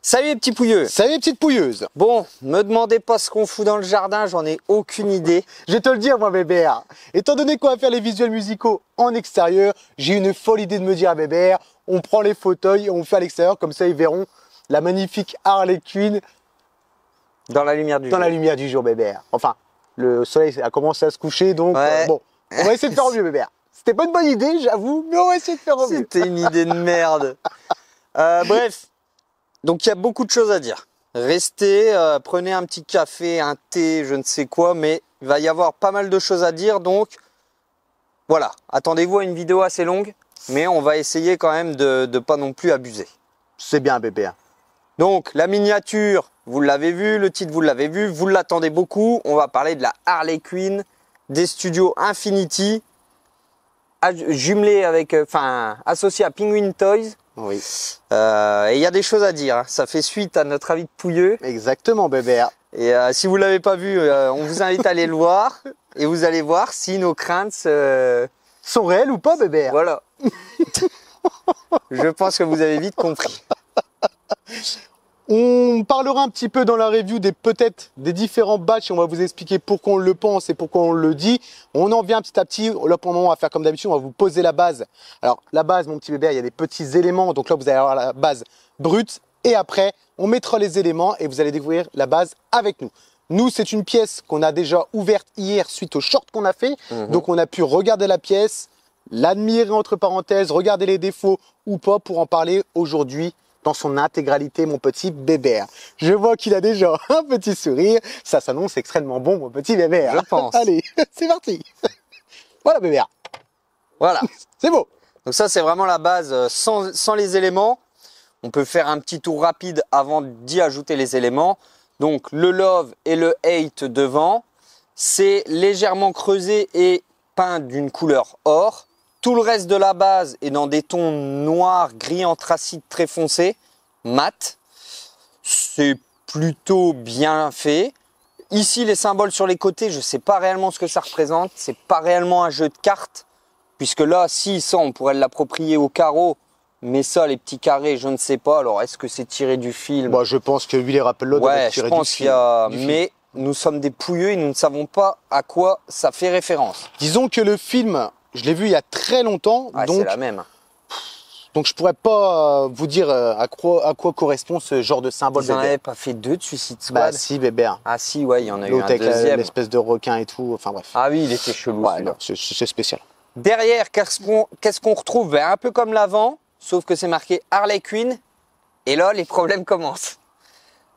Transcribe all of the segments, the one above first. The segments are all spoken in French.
Salut les petits pouilleux. Salut les petites pouilleuses. Bon, me demandez pas ce qu'on fout dans le jardin, j'en ai aucune idée. Je vais te le dire moi bébé. Étant donné qu'on va faire les visuels musicaux en extérieur, j'ai une folle idée de me dire à bébé, on prend les fauteuils et on fait à l'extérieur, comme ça ils verront la magnifique Harley Quinn Dans la lumière du jour. dans la lumière du jour bébé. Enfin, le soleil a commencé à se coucher donc Ouais. bon, on va essayer de faire au mieux bébé. C'était pas une bonne idée j'avoue, mais on va essayer de faire au mieux. C'était une idée de merde. Bref, donc il y a beaucoup de choses à dire. Restez, prenez un petit café, un thé, je ne sais quoi, mais il va y avoir pas mal de choses à dire, donc voilà. Attendez-vous à une vidéo assez longue, mais on va essayer quand même de pas non plus abuser. C'est bien bébé. Donc la miniature, vous l'avez vu, le titre vous l'avez vu, vous l'attendez beaucoup. On va parler de la Harley Quinn des studios Infinity, jumelée avec, associée à Penguin Toys. Oui. Et il y a des choses à dire. Ça fait suite à notre avis de pouilleux. Exactement bébé. Et si vous l'avez pas vu, on vous invite à aller le voir. Et vous allez voir si nos craintes Sont réels ou pas bébé? voilà. Je pense que vous avez vite compris. On parlera un petit peu dans la review peut-être des différents batchs et on va vous expliquer pourquoi on le pense et pourquoi on le dit. On en vient petit à petit. Là pour le moment on va faire comme d'habitude, on va vous poser la base. Alors la base mon petit bébé, il y a des petits éléments. Donc là vous allez avoir la base brute et après on mettra les éléments et vous allez découvrir la base avec nous. Nous c'est une pièce qu'on a déjà ouverte hier suite au short qu'on a fait. Donc on a pu regarder la pièce, l'admirer entre parenthèses, regarder les défauts ou pas pour en parler aujourd'hui dans son intégralité, mon petit bébé. Je vois qu'il a déjà un petit sourire. Ça s'annonce extrêmement bon, mon petit bébé. Je pense. Allez, c'est parti. Voilà, bébé. Voilà. C'est beau. Donc ça, c'est vraiment la base sans les éléments. On peut faire un petit tour rapide avant d'y ajouter les éléments. Donc le love et le hate devant. C'est légèrement creusé et peint d'une couleur or. Tout le reste de la base est dans des tons noirs, gris anthracite très foncés, mat. C'est plutôt bien fait. Ici, les symboles sur les côtés, je ne sais pas réellement ce que ça représente. C'est pas réellement un jeu de cartes. Puisque là, si ça, on pourrait l'approprier au carreau. Mais ça, les petits carrés, je ne sais pas. Alors, est-ce que c'est tiré du film? Bon, je pense que lui, les rappels-là doivent Ouais, être je tirés pense du qu'il y a... film. Mais nous sommes des pouilleux et nous ne savons pas à quoi ça fait référence. Disons que le film, je l'ai vu il y a très longtemps. Ouais, c'est la même. Donc, je pourrais pas vous dire à quoi correspond ce genre de symbole. Vous n'en bébé. avez pas fait deux de Suicide Bah, Squad? si, bébé. Ah si, ouais, il y en a eu L'autre un avec deuxième. l'espèce de requin et tout. Enfin, bref. Ah oui, il était chelou. Ouais, celui-là. non, c'est spécial. Derrière, qu'est-ce qu'on retrouve? Ben, un peu comme l'avant, sauf que c'est marqué Harley Quinn. Et là, les problèmes commencent.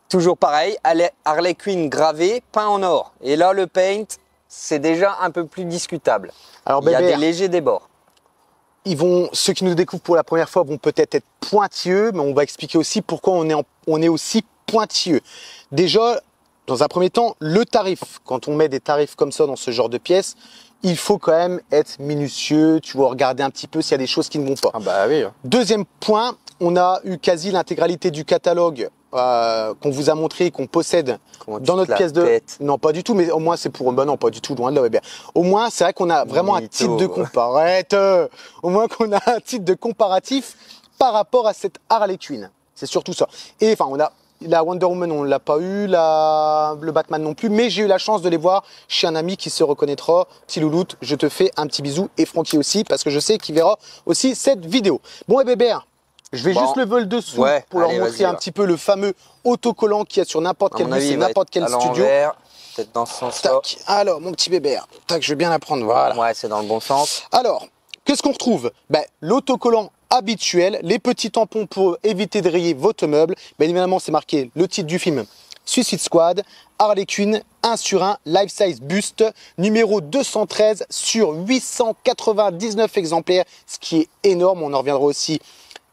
Toujours pareil, Harley Quinn gravé, peint en or. Et là, le paint, c'est déjà un peu plus discutable. Alors, Il y a bébé, des légers débords. ceux qui nous découvrent pour la première fois vont peut-être être pointilleux, mais on va expliquer aussi pourquoi on est aussi pointilleux. Déjà, dans un premier temps, le tarif. Quand on met des tarifs comme ça dans ce genre de pièces, il faut quand même être minutieux. Tu vas regarder un petit peu s'il y a des choses qui ne vont pas. Ah bah oui. Deuxième point, on a eu quasi l'intégralité du catalogue qu'on vous a montré et qu'on possède Comment tu dans te notre la pièce de... pètes? Non, pas du tout, mais au moins c'est pour... Bah non, pas du tout, loin de là, bébé. Au moins, c'est vrai qu'on a vraiment un Mytho. titre de comparatif. Au moins qu'on a un titre de comparatif par rapport à cette Harley Quinn. C'est surtout ça. Et enfin, on a la Wonder Woman, on l'a pas eu, le Batman non plus, mais j'ai eu la chance de les voir chez un ami qui se reconnaîtra. Petit louloute, je te fais un petit bisou et Francky aussi, parce que je sais qu'il verra aussi cette vidéo. Bon, et bébé, je vais Bon. juste lever le dessous Ouais, pour leur allez, montrer vas-y, un va. petit peu le fameux autocollant qu'il y a sur n'importe À quel mon bus avis, et il va n'importe être quel à studio. l'envers, peut-être dans ce sens-là. Tac. Alors, mon petit bébé, tac, je vais bien la prendre, voilà. Ouais, c'est dans le bon sens. Alors, qu'est-ce qu'on retrouve? L'autocollant habituel, les petits tampons pour éviter de rayer votre meuble. Bien évidemment, c'est marqué le titre du film Suicide Squad, Harley Quinn, 1 sur 1, life size buste, numéro 213 sur 899 exemplaires, ce qui est énorme. On en reviendra aussi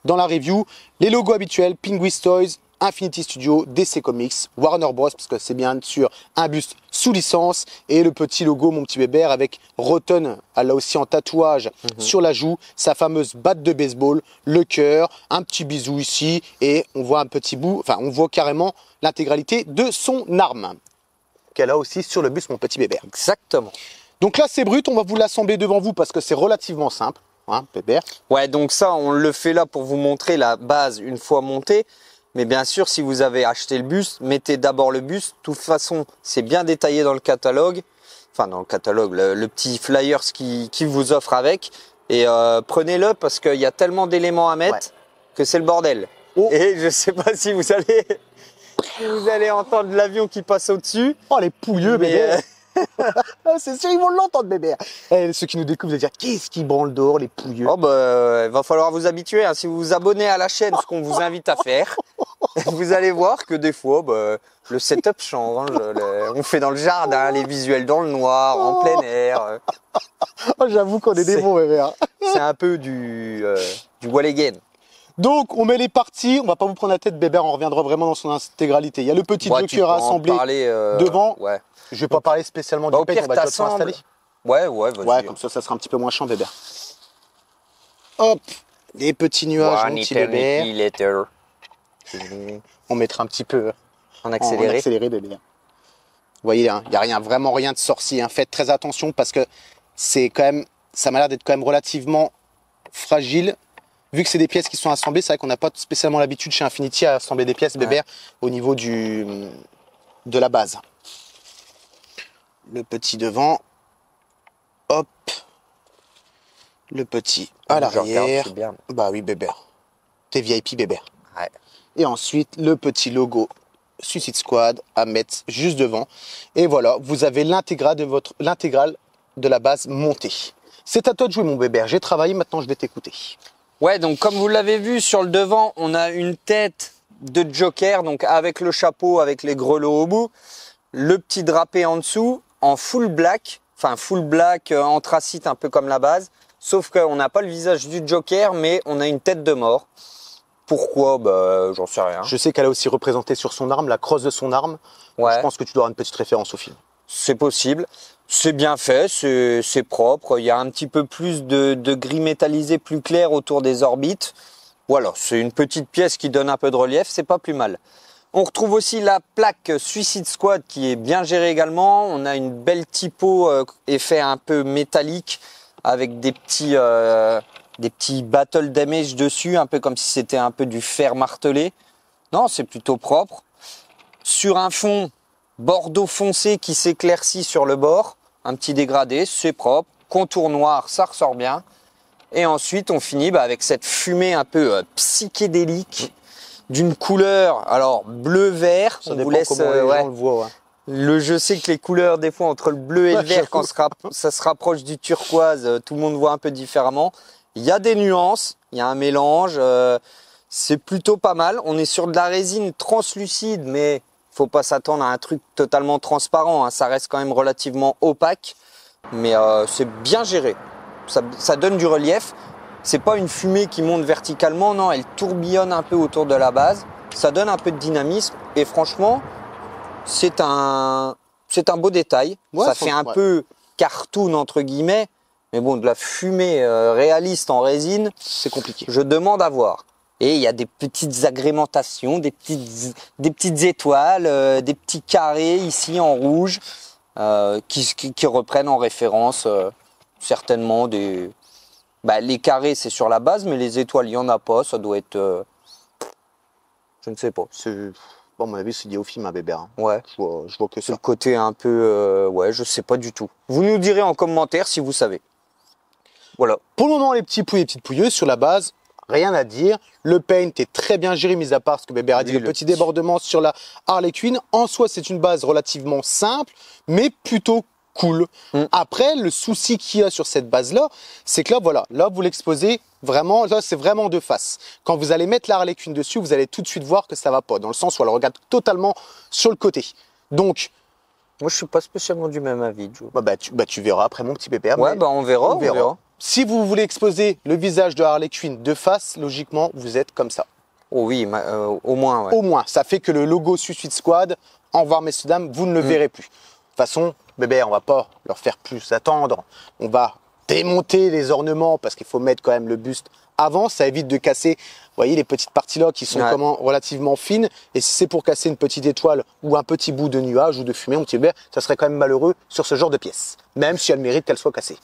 dans la review. Les logos habituels, Penguin Toys, Infinity Studio, DC Comics, Warner Bros, parce que c'est bien sûr un buste sous licence, et le petit logo, mon petit bébé, avec Rotten, elle l'a aussi en tatouage sur la joue, sa fameuse batte de baseball, le cœur, un petit bisou ici, et on voit un petit bout, enfin on voit carrément l'intégralité de son arme, qu'elle a aussi sur le buste, mon petit bébé. Exactement. Donc là c'est brut, on va vous l'assembler devant vous, parce que c'est relativement simple, hein, bébé. Ouais, donc ça, on le fait là pour vous montrer la base une fois montée. Mais bien sûr, si vous avez acheté le buste, mettez d'abord le buste. De toute façon, c'est bien détaillé dans le catalogue. Enfin, dans le catalogue, le petit flyers qui vous offre avec. Et prenez-le parce qu'il y a tellement d'éléments à mettre que c'est le bordel. Oh. Et je sais pas si vous allez entendre l'avion qui passe au-dessus. Oh, les pouilleux, Mais, bébé. C'est sûr, ils vont l'entendre, bébé. Et ceux qui nous découvrent, vous allez dire, qu'est-ce qui branle dehors, les pouilleux? Oh il va falloir vous habituer. Hein. Si vous vous abonnez à la chaîne, ce qu'on vous invite à faire, vous allez voir que des fois, le setup change. On fait dans le jardin, les visuels dans le noir, en plein air. Oh, j'avoue qu'on est des bons, bébé. Hein. C'est un peu du wall again. Donc, on met les parties. On va pas vous prendre la tête, bébé. On reviendra vraiment dans son intégralité. Il y a le petit joker à assembler devant. Ouais. Je vais pas parler spécialement du au paint, pire, on va déjà tout t'assembles. installer. Ouais, vas-y. Ouais, comme ça sera un petit peu moins chiant, bébé. Hop, des petits nuages, mon petit bébé. Later. On mettra un petit peu En en accéléré. accéléré, bébé. Vous voyez, il n'y a rien, vraiment rien de sorcier. Hein. Faites très attention parce que c'est quand même, ça m'a l'air d'être quand même relativement fragile. Vu que c'est des pièces qui sont assemblées, c'est vrai qu'on n'a pas spécialement l'habitude chez Infinity à assembler des pièces, bébé, au niveau de la base. Le petit devant, hop, le petit à l'arrière. Bah oui, bébé. T'es VIP, bébé. Ouais. Et ensuite, le petit logo Suicide Squad à mettre juste devant. Et voilà, vous avez l'intégrale de la base montée. C'est à toi de jouer, mon bébé. J'ai travaillé, maintenant je vais t'écouter. Ouais, donc comme vous l'avez vu sur le devant, on a une tête de Joker, donc avec le chapeau, avec les grelots au bout, le petit drapé en dessous, en full black, anthracite, un peu comme la base, sauf qu'on n'a pas le visage du Joker, mais on a une tête de mort. Pourquoi? J'en sais rien. Je sais qu'elle a aussi représenté sur son arme, la crosse de son arme. Ouais. Je pense que tu dois avoir une petite référence au film. C'est possible. C'est bien fait, c'est propre. Il y a un petit peu plus de gris métallisé plus clair autour des orbites. Voilà, c'est une petite pièce qui donne un peu de relief, c'est pas plus mal. On retrouve aussi la plaque Suicide Squad qui est bien gérée également. On a une belle typo effet un peu métallique avec des petits battle damage dessus, un peu comme si c'était un peu du fer martelé. Non, c'est plutôt propre. Sur un fond bordeaux foncé qui s'éclaircit sur le bord, un petit dégradé, c'est propre. Contour noir, ça ressort bien. Et ensuite, on finit avec cette fumée un peu psychédélique d'une couleur, alors bleu-vert. Ça on dépend vous laisse, comment les gens le voient. Ouais. je sais que les couleurs, des fois, entre le bleu et le vert, quand ça se rapproche du turquoise, tout le monde voit un peu différemment. Il y a des nuances, il y a un mélange, c'est plutôt pas mal. On est sur de la résine translucide, mais faut pas s'attendre à un truc totalement transparent. Hein. Ça reste quand même relativement opaque, mais c'est bien géré. Ça donne du relief. C'est pas une fumée qui monte verticalement, non, elle tourbillonne un peu autour de la base. Ça donne un peu de dynamisme et franchement, c'est un beau détail. Ouais, ça fait un peu cartoon entre guillemets, mais bon, de la fumée réaliste en résine, c'est compliqué. Je demande à voir. Et il y a des petites agrémentations, des petites étoiles, des petits carrés ici en rouge qui reprennent en référence certainement des... les carrés, c'est sur la base, mais les étoiles, il n'y en a pas. Ça doit être... je ne sais pas. Bon, à mon avis, c'est lié au film, bébé. Hein. Ouais. Je vois que C'est ça. le côté un peu... ouais, je sais pas du tout. Vous nous direz en commentaire si vous savez. Voilà. Pour le moment, les petits pouilleux et petites pouilleuses, sur la base, rien à dire. Le paint est très bien géré, mis à part ce que bébé a dit, le petit débordement sur la Harley Quinn. En soi, c'est une base relativement simple, mais plutôt cool. Après, le souci qu'il y a sur cette base-là, c'est que là, voilà, là, vous l'exposez vraiment, là, c'est vraiment de face. Quand vous allez mettre la Harley Quinn dessus, vous allez tout de suite voir que ça va pas, dans le sens où elle regarde totalement sur le côté. Donc, moi, je suis pas spécialement du même avis, Joe. Tu verras après, mon petit bébé. Ouais, on verra. Si vous voulez exposer le visage de Harley Quinn de face, logiquement, vous êtes comme ça. Oh oui, au moins, ouais. Au moins, ça fait que le logo Suicide Squad, au revoir messieurs dames, vous ne le verrez plus. De toute façon, bébé, on va pas leur faire plus attendre. On va démonter les ornements parce qu'il faut mettre quand même le buste avant. Ça évite de casser, vous voyez, les petites parties là qui sont relativement fines. Et si c'est pour casser une petite étoile ou un petit bout de nuage ou de fumée, mon petit bébé, ça serait quand même malheureux sur ce genre de pièce. Même si elle mérite qu'elle soit cassée.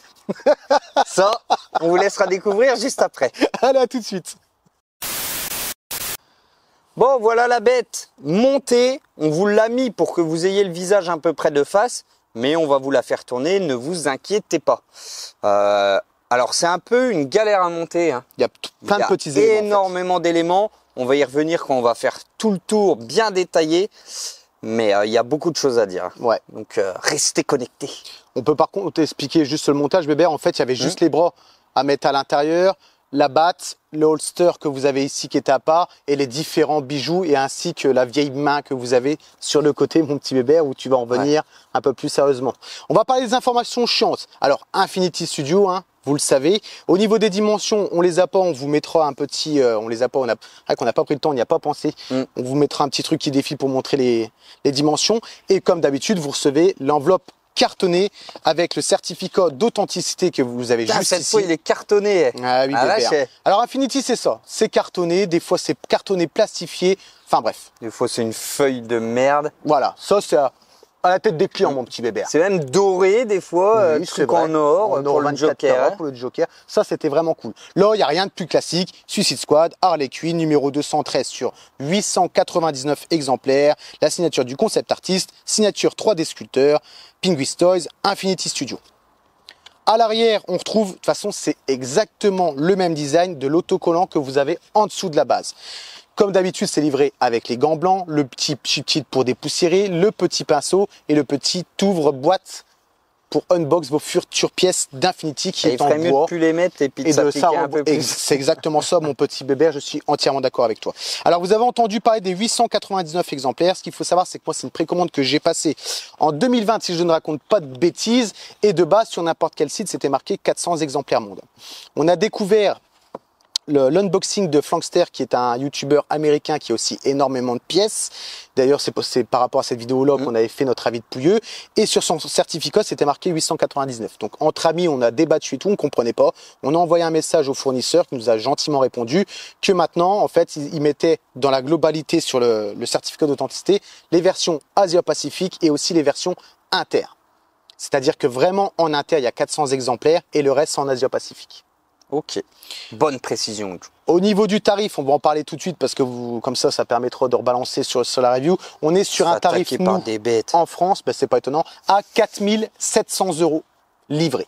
Ça, on vous laissera découvrir juste après. Allez, à tout de suite. Bon, voilà la bête montée. On vous l'a mis pour que vous ayez le visage un peu près de face, mais on va vous la faire tourner, ne vous inquiétez pas. Alors, c'est un peu une galère à monter. Hein. Il y a plein de petits éléments. Énormément d'éléments. On va y revenir quand on va faire tout le tour bien détaillé. Mais il y a beaucoup de choses à dire. Ouais. Donc, restez connectés. On peut par contre t'expliquer juste le montage, Bébert. En fait, il y avait juste les bras à mettre à l'intérieur, la batte, le holster que vous avez ici qui est à part et les différents bijoux et ainsi que la vieille main que vous avez sur le côté, mon petit Bébert, où tu vas en venir un peu plus sérieusement. On va parler des informations chiantes. Alors, Infinity Studio, hein, vous le savez. Au niveau des dimensions, on les a pas, on vous mettra un petit, on les a pas, on n'a pas pris le temps, on n'y a pas pensé. On vous mettra un petit truc qui défile pour montrer les dimensions. Et comme d'habitude, vous recevez l'enveloppe cartonné avec le certificat d'authenticité que vous avez juste cette ici. fois, il est cartonné. Ah oui, Bébert. Alors Infinity, c'est ça. C'est cartonné. Des fois, c'est cartonné, plastifié. Enfin bref. Des fois, c'est une feuille de merde. Voilà. Ça, c'est à la tête des clients, mon petit Bébert. C'est même doré des fois, Oui, truc en or pour le Joker. Pour le Joker. Ça, c'était vraiment cool. Là, il n'y a rien de plus classique. Suicide Squad, Harley Quinn, numéro 213 sur 899 exemplaires. La signature du concept artiste, signature 3D sculpteur, Penguin Toys, Infinity Studio. À l'arrière, on retrouve, de toute façon, c'est exactement le même design de l'autocollant que vous avez en dessous de la base. Comme d'habitude, c'est livré avec les gants blancs, le petit chip pour dépoussiérer, le petit pinceau et le petit ouvre-boîte pour unbox vos futures pièces d'Infinity qui est en bois. Il ferait mieux de plus les mettre et puis de s'appliquer un peu plus. C'est exactement ça, mon petit Bébert, je suis entièrement d'accord avec toi. Alors, vous avez entendu parler des 899 exemplaires. Ce qu'il faut savoir, c'est que moi, c'est une précommande que j'ai passée en 2020, si je ne raconte pas de bêtises. Et de base, sur n'importe quel site, c'était marqué 400 exemplaires monde. On a découvert l'unboxing de Flankster, qui est un youtubeur américain qui a aussi énormément de pièces. D'ailleurs, c'est par rapport à cette vidéo-là qu'on avait fait notre avis de pouilleux. Et sur son certificat, c'était marqué 899. Donc, entre amis, on a débattu et tout, on ne comprenait pas. On a envoyé un message au fournisseur qui nous a gentiment répondu que maintenant, en fait, il mettait dans la globalité sur le certificat d'authenticité les versions Asia-Pacifique et aussi les versions Inter. C'est-à-dire que vraiment, en Inter, il y a 400 exemplaires et le reste, c'est en Asia-Pacifique. Ok, bonne précision. Au niveau du tarif, on va en parler tout de suite parce que comme ça permettra de rebalancer sur la review. On est sur un tarif nous, en France, ben c'est pas étonnant, à 4 700 € livré.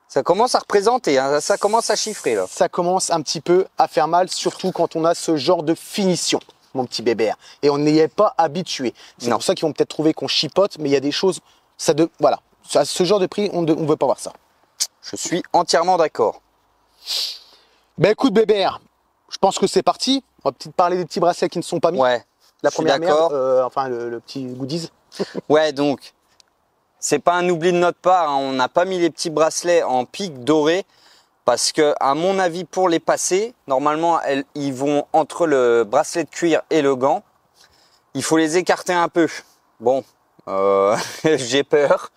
Ça commence à représenter, hein, ça commence à chiffrer là. Ça commence un petit peu à faire mal, surtout quand on a ce genre de finition, mon petit Bébert. Et on n'y est pas habitué. C'est pour ça qu'ils vont peut-être trouver qu'on chipote, mais il y a des choses, voilà. À ce genre de prix, on ne veut pas voir ça. Je suis entièrement d'accord. Ben écoute Bébert, je pense que c'est parti. On va peut-être parler des petits bracelets qui ne sont pas mis. Ouais. La première merde, enfin le petit goodies. Ouais, donc c'est pas un oubli de notre part. Hein. On n'a pas mis les petits bracelets en pique doré parce que, à mon avis, pour les passer, normalement, ils vont entre le bracelet de cuir et le gant. Il faut les écarter un peu. Bon, j'ai peur.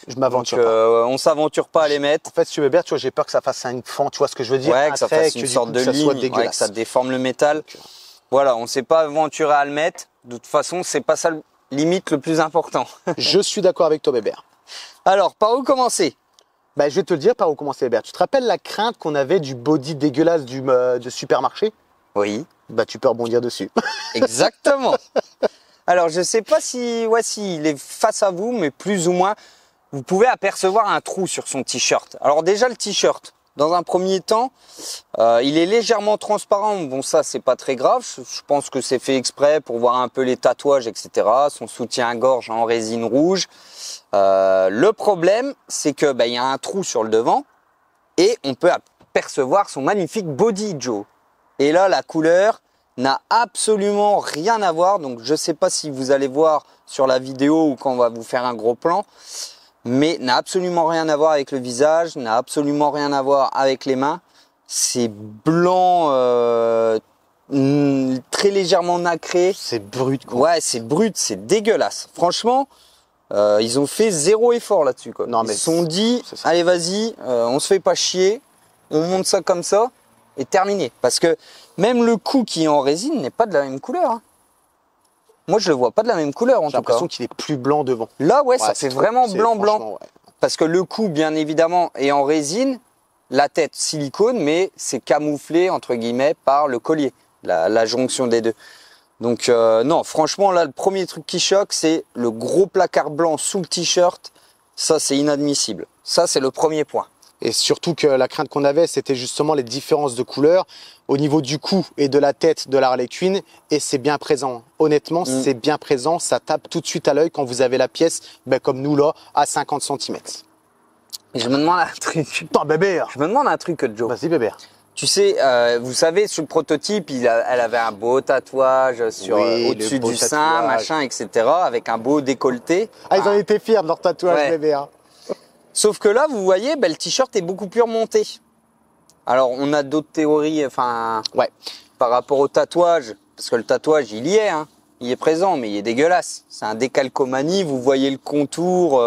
Je m'aventure pas. On s'aventure pas à les mettre. En fait, si tu veux bien, tu vois, j'ai peur que ça fasse un fond, tu vois ce que je veux dire? Ouais, que ça fasse une sorte de ligne, que ça déforme le métal. Voilà, on s'est pas aventuré à le mettre. De toute façon, c'est pas ça limite le plus important. Je suis d'accord avec toi, Bébert. Alors, par où commencer? Ben, je vais te le dire par où commencer, Bébert. Tu te rappelles la crainte qu'on avait du body dégueulasse de supermarché? Oui. Bah, tu peux rebondir dessus. Exactement. Alors, je sais pas si il est face à vous, mais plus ou moins. Vous pouvez apercevoir un trou sur son t-shirt. Alors déjà le t-shirt, dans un premier temps, il est légèrement transparent. Bon ça c'est pas très grave, je pense que c'est fait exprès pour voir un peu les tatouages, etc. Son soutien-gorge en résine rouge. Le problème c'est que il y a un trou sur le devant et on peut apercevoir son magnifique body, Joe. Et là la couleur n'a absolument rien à voir. Donc je sais pas si vous allez voir sur la vidéo ou quand on va vous faire un gros plan. Mais n'a absolument rien à voir avec le visage, n'a absolument rien à voir avec les mains. C'est blanc, très légèrement nacré. C'est brut, quoi. Ouais, c'est brut, c'est dégueulasse. Franchement, ils ont fait zéro effort là-dessus, quoi. Non, mais ils se sont dit, allez vas-y, on se fait pas chier, on monte ça comme ça, et terminé. Parce que même le cou qui est en résine n'est pas de la même couleur. Hein. Moi, je le vois pas de la même couleur en tout cas. J'ai l'impression qu'il est plus blanc devant. Là, ouais, ça fait vraiment blanc-blanc. Ouais. Parce que le cou, bien évidemment, est en résine, la tête silicone, mais c'est camouflé, entre guillemets, par le collier. la jonction des deux. Donc non, franchement là, le premier truc qui choque, c'est le gros placard blanc sous le t-shirt. Ça, c'est inadmissible. Ça, c'est le premier point. Et surtout que la crainte qu'on avait, c'était justement les différences de couleurs au niveau du cou et de la tête de la Harley Quinn. Et c'est bien présent. Honnêtement, c'est bien présent. Ça tape tout de suite à l'œil quand vous avez la pièce, comme nous là, à 50 cm. Et je me demande un truc. Putain, bébé. Je me demande un truc, Joe. Vas-y, bébé. Tu sais, vous savez, sur le prototype, elle avait un beau tatouage sur au-dessus du sein, machin, etc., avec un beau décolleté. Ah, ils en étaient fiers de leur tatouage, bébé. Sauf que là, vous voyez, le t-shirt est beaucoup plus remonté. Alors, on a d'autres théories, par rapport au tatouage, parce que le tatouage, il y est, hein, il est présent, mais il est dégueulasse. C'est un décalcomanie, vous voyez le contour,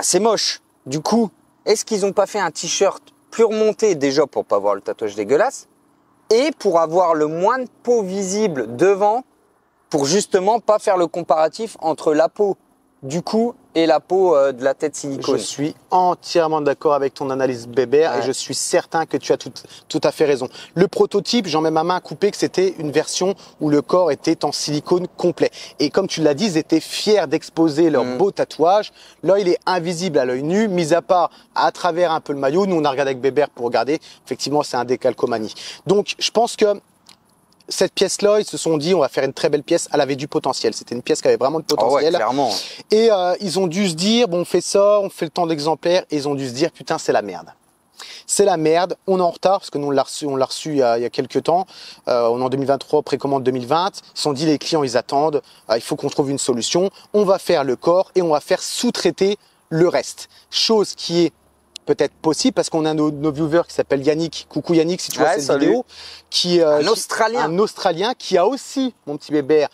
c'est moche. Du coup, est-ce qu'ils n'ont pas fait un t-shirt plus remonté, déjà pour pas voir le tatouage dégueulasse, et pour avoir le moins de peau visible devant, pour justement pas faire le comparatif entre la peau du cou et la peau de la tête silicone. Je suis entièrement d'accord avec ton analyse, Bébert, et je suis certain que tu as tout à fait raison. Le prototype, j'en mets ma main à couper, que c'était une version où le corps était en silicone complet. Et comme tu l'as dit, ils étaient fiers d'exposer leur beau tatouage. Là, il est invisible à l'œil nu, mis à part à travers un peu le maillot. Nous, on a regardé avec Bébert pour regarder. Effectivement, c'est un décalcomanie. Donc, je pense que cette pièce-là, ils se sont dit, on va faire une très belle pièce. Elle avait du potentiel. C'était une pièce qui avait vraiment de potentiel. Clairement. Et ils ont dû se dire, bon, on fait ça, on fait le temps d'exemplaires. Et ils ont dû se dire, putain, c'est la merde. C'est la merde. On est en retard parce que nous, on l'a reçu il y a quelques temps. On est en 2023, précommande 2020. Ils se sont dit, les clients, ils attendent. Il faut qu'on trouve une solution. On va faire le corps et on va faire sous-traiter le reste. Chose qui est peut-être possible parce qu'on a nos viewers qui s'appelle Yannick. Coucou Yannick, si tu vois cette vidéo, qui un Australien qui a aussi, mon petit bébé,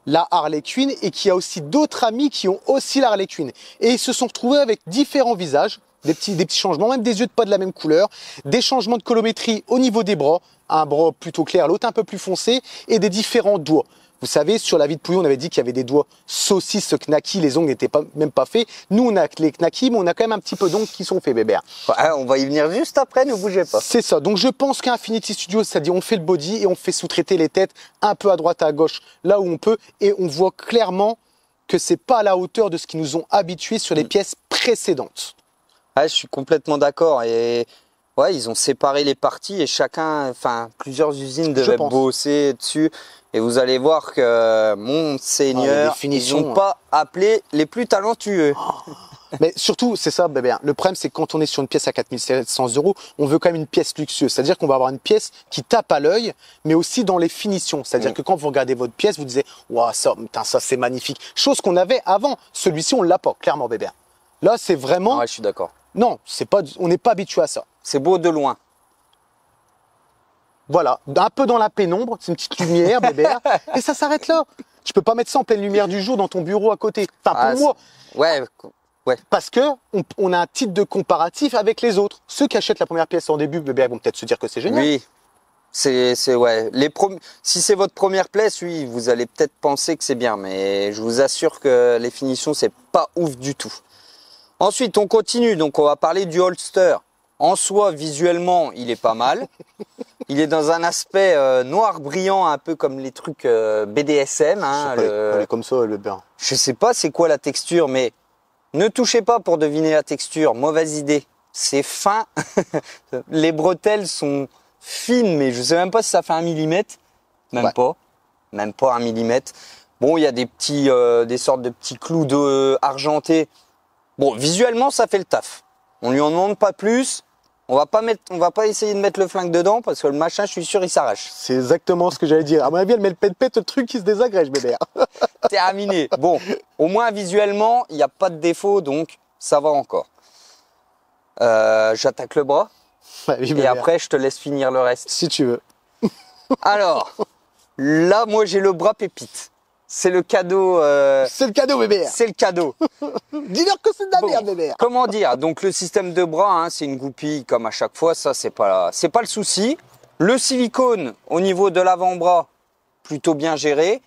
la Harley Quinn et qui a aussi d'autres amis qui ont aussi la Harley Quinn. Et ils se sont retrouvés avec différents visages, des petits changements, même des yeux de pas de la même couleur, des changements de colométrie au niveau des bras, un bras plutôt clair, l'autre un peu plus foncé, et des différents doigts. Vous savez, sur la vie de Pouillon, on avait dit qu'il y avait des doigts saucisses, knacky, les ongles n'étaient même pas faits. Nous, on a les knacky, mais on a quand même un petit peu d'ongles qui sont faits, bébé. On va y venir juste après, ne bougez pas. C'est ça. Donc, je pense qu'Infinity Studios, c'est-à-dire on fait le body et on fait sous-traiter les têtes un peu à droite, à gauche, là où on peut. Et on voit clairement que c'est pas à la hauteur de ce qu'ils nous ont habitués sur les pièces précédentes. Je suis complètement d'accord. Et ouais, ils ont séparé les parties et chacun, plusieurs usines devaient bosser dessus. Et vous allez voir que, mon Seigneur, ils n'ont pas appelé les plus talentueux. Mais surtout, c'est ça, bébé. Le problème, c'est que quand on est sur une pièce à 4 700 €, on veut quand même une pièce luxueuse. C'est-à-dire qu'on va avoir une pièce qui tape à l'œil, mais aussi dans les finitions. C'est-à-dire que quand vous regardez votre pièce, vous disiez, waouh, ça c'est magnifique. Chose qu'on avait avant. Celui-ci, on l'a pas, clairement, bébé. Là, c'est vraiment. Ouais, je suis d'accord. Non, on n'est pas habitué à ça. C'est beau de loin. Voilà, un peu dans la pénombre, c'est une petite lumière, bébé, et ça s'arrête là. Je peux pas mettre ça en pleine lumière du jour dans ton bureau à côté. Enfin, pour moi. Ouais. Parce que on a un titre de comparatif avec les autres. Ceux qui achètent la première pièce en début, bébé, vont peut-être se dire que c'est génial. Oui. Ouais. Si c'est votre première pièce, oui, vous allez peut-être penser que c'est bien, mais je vous assure que les finitions, c'est pas ouf du tout. Ensuite, on continue. Donc, on va parler du holster. En soi, visuellement, il est pas mal. Il est dans un aspect noir brillant, un peu comme les trucs BDSM. Hein, elle est comme ça, le bain. Je sais pas c'est quoi la texture, mais ne touchez pas pour deviner la texture. Mauvaise idée. C'est fin. Les bretelles sont fines, mais je sais même pas si ça fait 1 millimètre. Même pas. Même pas 1 millimètre. Bon, il y a des sortes de petits clous argentés. Bon, visuellement, ça fait le taf. On lui en demande pas plus. On va pas essayer de mettre le flingue dedans parce que le machin, je suis sûr, il s'arrache. C'est exactement ce que j'allais dire. À mon avis, elle met le pète-pète, le truc qui se désagrège, bébé. Terminé. Bon, au moins visuellement, il n'y a pas de défaut, donc ça va encore. J'attaque le bras et après, je te laisse finir le reste. Si tu veux. Alors, là, moi, j'ai le bras pépite. C'est le cadeau. C'est le cadeau, bébé. C'est le cadeau. Dis-leur que c'est de la merde, bébé. Comment dire? Donc le système de bras, hein, c'est une goupille comme à chaque fois. Ça, c'est pas le souci. Le silicone au niveau de l'avant-bras, plutôt bien géré.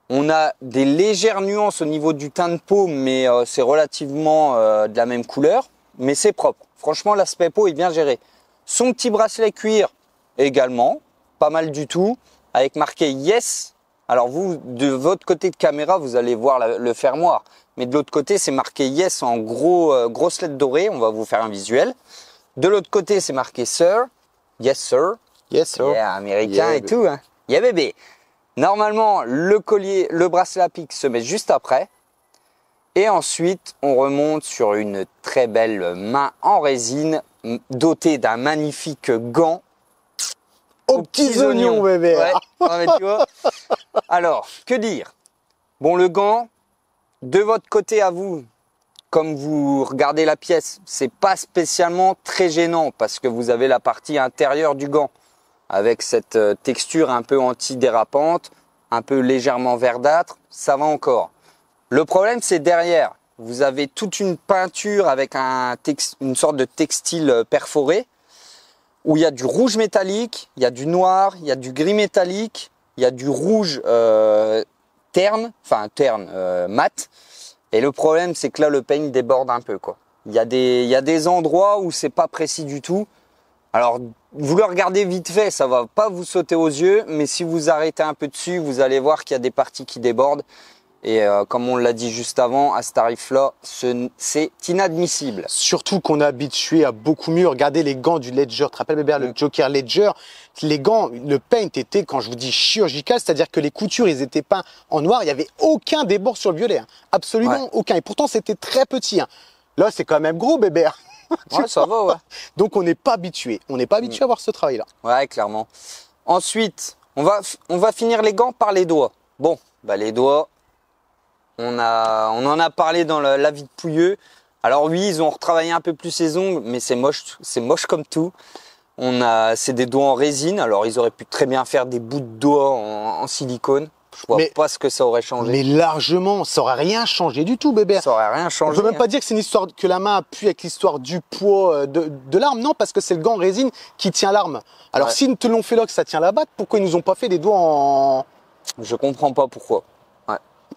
On a des légères nuances au niveau du teint de peau, mais c'est relativement de la même couleur. Mais c'est propre. Franchement, l'aspect peau est bien géré. Son petit bracelet cuir également. pas mal du tout, avec marqué Yes. Alors vous, de votre côté de caméra, vous allez voir le fermoir. Mais de l'autre côté, c'est marqué Yes en grosses lettres dorées. On va vous faire un visuel. De l'autre côté, c'est marqué Sir. Yes, sir. Yes, sir. Yeah, américain Yeah, et tout. Hein. Yeah, bébé. Normalement, le collier, le bracelet à pic se met juste après. Et ensuite, on remonte sur une très belle main en résine, dotée d'un magnifique gant. Aux petits oignons, bébé. Ouais. Ouais, mais tu vois. Alors, que dire? Bon, le gant, de votre côté à vous, comme vous regardez la pièce, c'est pas spécialement très gênant parce que vous avez la partie intérieure du gant avec cette texture un peu antidérapante, un peu légèrement verdâtre, ça va encore. Le problème, c'est derrière. Vous avez toute une peinture avec une sorte de textile perforé où il y a du rouge métallique, il y a du noir, il y a du gris métallique, il y a du rouge terne mat. Et le problème, c'est que là, le peigne déborde un peu, quoi. Il y a des endroits où c'est pas précis du tout. Alors, vous le regardez vite fait, ça va pas vous sauter aux yeux, mais si vous arrêtez un peu dessus, vous allez voir qu'il y a des parties qui débordent. Et comme on l'a dit juste avant, à ce tarif-là, c'est inadmissible. Surtout qu'on est habitué à beaucoup mieux. Regardez les gants du Ledger. Tu te rappelles, bébé, le Joker Ledger? Les gants, le paint était, quand je vous dis chirurgical, c'est-à-dire que les coutures, ils étaient peints en noir. Il n'y avait aucun débord sur le violet. Hein. Absolument aucun. Et pourtant, c'était très petit. Hein. Là, c'est quand même gros, bébé. Ouais, ça va, ouais. Donc, on n'est pas habitué. On n'est pas habitué à voir ce travail-là. Ouais, clairement. Ensuite, on va finir les gants par les doigts. Bon, bah les doigts... On en a parlé dans la vie de Pouilleux. Alors oui, ils ont retravaillé un peu plus ses ongles, mais c'est moche comme tout. C'est des doigts en résine. Alors ils auraient pu très bien faire des bouts de doigts en silicone. Je vois pas ce que ça aurait changé. Mais largement, ça aurait rien changé du tout, bébé. Ça aurait rien changé. On peut même pas dire que c'est une histoire que la main appuie avec l'histoire du poids de l'arme. Non, parce que c'est le gant en résine qui tient l'arme. Alors s'ils te l'ont fait là que ça tient la batte, pourquoi ils nous ont pas fait des doigts en... Je comprends pas pourquoi.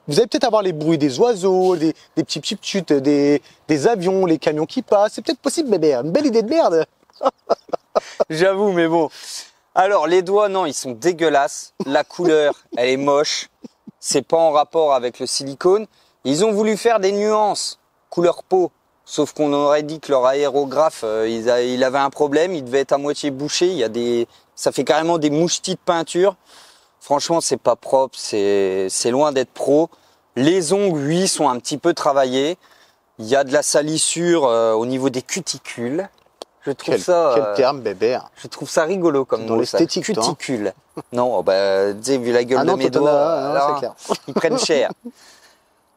Vous allez peut-être avoir les bruits des oiseaux, des petits chutes, des avions, les camions qui passent. C'est peut-être possible, bébé. Une belle idée de merde. J'avoue, mais bon. Alors, les doigts, non, ils sont dégueulasses. La couleur, elle est moche. C'est pas en rapport avec le silicone. Ils ont voulu faire des nuances, couleur peau. Sauf qu'on aurait dit que leur aérographe, il avait un problème. Il devait être à moitié bouché. Ça fait carrément des mouchetis de peinture. Franchement, c'est pas propre, c'est loin d'être pro. Les ongles, oui, sont un petit peu travaillés. Il y a de la salissure au niveau des cuticules. Je trouve quel terme, bébé. Je trouve ça rigolo comme dans mot, l'esthétique, cuticule. Non, bah, tu sais, vu la gueule de mes doigts, c'est clair. Ils prennent cher.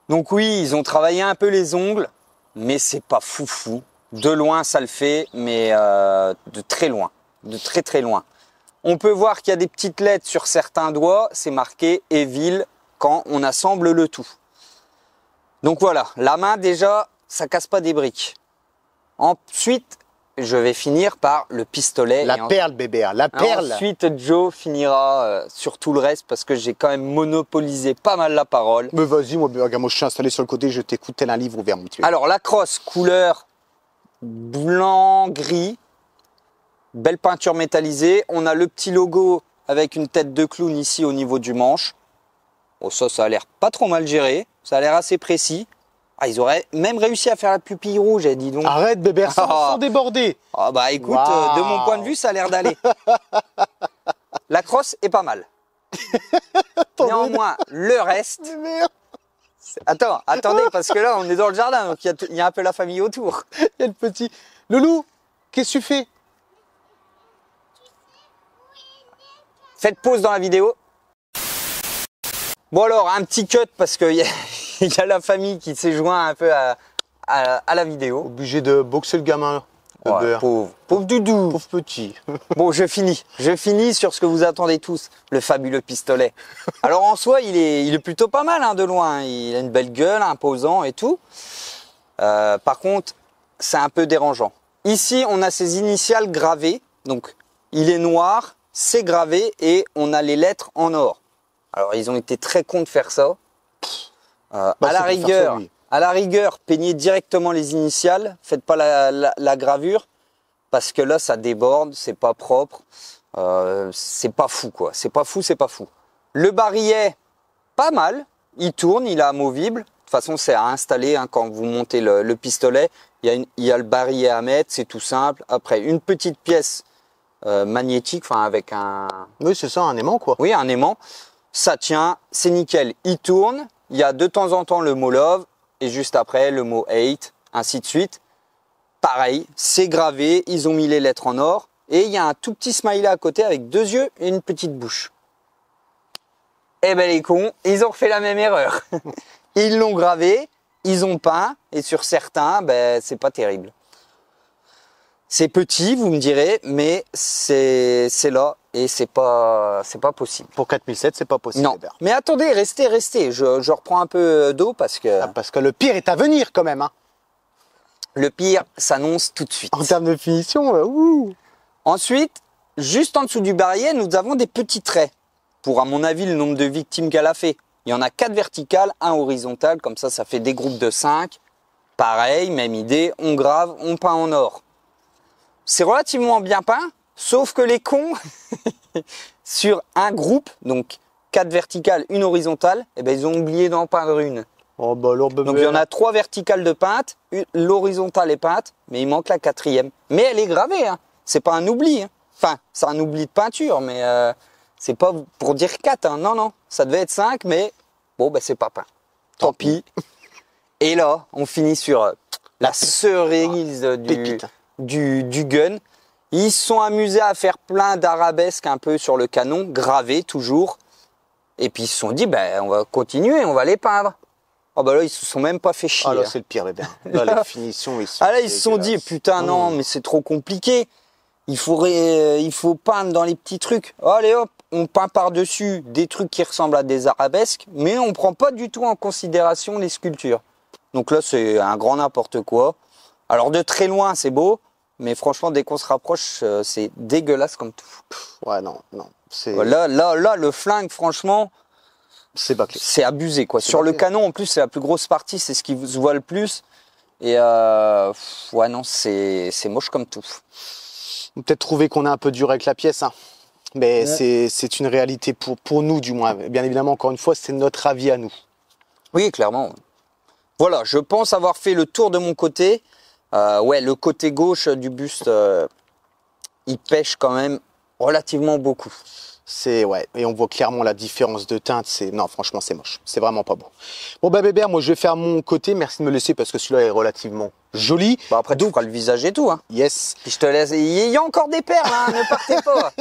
Donc oui, ils ont travaillé un peu les ongles, mais c'est pas foufou. De loin, ça le fait, mais de très loin, de très très loin. On peut voir qu'il y a des petites lettres sur certains doigts, c'est marqué Evil quand on assemble le tout. Donc voilà, la main déjà, ça casse pas des briques. Ensuite, je vais finir par le pistolet. La perle, bébé, la perle. Ensuite, Joe finira sur tout le reste parce que j'ai quand même monopolisé pas mal la parole. Mais vas-y, moi, je suis installé sur le côté, je t'écoute tel un livre ouvert, mon tueur. Alors, la crosse, couleur blanc-gris. Belle peinture métallisée. On a le petit logo avec une tête de clown ici au niveau du manche. Oh, ça a l'air pas trop mal géré. Ça a l'air assez précis. Ah, ils auraient même réussi à faire la pupille rouge, dis donc. Arrête, bébé, sans déborder. Ah bah écoute, de mon point de vue, ça a l'air d'aller. La crosse est pas mal. Néanmoins, le reste... Attendez, parce que là, on est dans le jardin, donc il y a un peu la famille autour. Il y a le petit... Loulou, qu'est-ce que tu fais? Faites pause dans la vidéo. Bon alors, un petit cut parce qu'il y a la famille qui s'est joint un peu à la vidéo. Obligé de boxer le gamin. Ouais, pauvre doudou. Pauvre petit. Bon, je finis sur ce que vous attendez tous, le fabuleux pistolet. Alors en soi, il est plutôt pas mal hein, de loin. Il a une belle gueule, imposant et tout. Par contre, c'est un peu dérangeant. Ici, on a ses initiales gravées. Donc, il est noir. C'est gravé et on a les lettres en or. Alors ils ont été très cons de faire ça. À la rigueur, peignez directement les initiales. Faites pas la gravure parce que là ça déborde, c'est pas propre. C'est pas fou, quoi. C'est pas fou, c'est pas fou. Le barillet, pas mal. Il tourne, il est amovible. De toute façon, c'est à installer hein, quand vous montez le pistolet. Il y a le barillet à mettre, c'est tout simple. Après, une petite pièce magnétique, enfin avec un... Oui, c'est ça, un aimant, quoi. Oui, un aimant. Ça tient, c'est nickel. Il tourne. Il y a de temps en temps le mot love et juste après le mot hate, ainsi de suite. Pareil, c'est gravé. Ils ont mis les lettres en or. Et il y a un tout petit smiley à côté avec 2 yeux et une petite bouche. Eh ben les cons, ils ont refait la même erreur. Ils l'ont gravé, ils ont peint, et sur certains, ben c'est pas terrible. C'est petit, vous me direz, mais c'est là, et c'est pas possible. Pour 4007, c'est pas possible. Non, mais attendez, restez. Je reprends un peu d'eau parce que... Ah, parce que le pire est à venir quand même. Hein. Le pire s'annonce tout de suite. En termes de finition, ouh. Ensuite, juste en dessous du barillet, nous avons des petits traits. Pour, à mon avis, le nombre de victimes qu'elle a fait. Il y en a 4 verticales, 1 horizontal, comme ça fait des groupes de 5. Pareil, même idée, on grave, on peint en or. C'est relativement bien peint, sauf que les cons, sur un groupe, donc 4 verticales, 1 horizontale, eh ben, ils ont oublié d'en peindre une. Oh bah alors, donc il y en a 3 verticales de peinte, l'horizontale est peinte, mais il manque la 4e. Mais elle est gravée, hein. C'est pas un oubli. Hein. Enfin, c'est un oubli de peinture, mais c'est pas pour dire 4. Hein. Non, non, ça devait être 5, mais bon, ben, c'est pas peint. Tant pis. Et là, on finit sur la cerise du gun. Ils se sont amusés à faire plein d'arabesques un peu sur le canon, gravés toujours. Et puis ils se sont dit, ben, on va continuer, on va les peindre. Oh bah là, ils se sont même pas fait chier. Ah là, c'est le pire, bébé. Là, la finition, ils sont... Ah là, ils se sont dit, putain, non, mais c'est trop compliqué. Il faut peindre dans les petits trucs. Allez hop, on peint par-dessus des trucs qui ressemblent à des arabesques, mais on prend pas du tout en considération les sculptures. Donc là, c'est un grand n'importe quoi. Alors de très loin, c'est beau, mais franchement, dès qu'on se rapproche, c'est dégueulasse comme tout. Ouais, non. Là, le flingue, franchement... C'est bâclé. C'est abusé, quoi. Sur le canon, en plus, c'est la plus grosse partie, c'est ce qui se voit le plus. Et ouais, non, c'est moche comme tout. On peut peut-être trouver qu'on est un peu dur avec la pièce, hein. Mais ouais. C'est une réalité pour nous, du moins. Bien évidemment, encore une fois, c'est notre avis à nous. Oui, clairement. Voilà, je pense avoir fait le tour de mon côté. Ouais, le côté gauche du buste, il pêche quand même relativement beaucoup. C'est ouais, et on voit clairement la différence de teinte. Non, franchement, c'est moche. C'est vraiment pas beau. Bon bah Bébert, moi je vais faire mon côté. Merci de me laisser parce que celui-là est relativement joli. Bah après, tu feras le visage et tout. Hein. Yes. Puis je te laisse. Il y a encore des perles, hein, ne partez pas.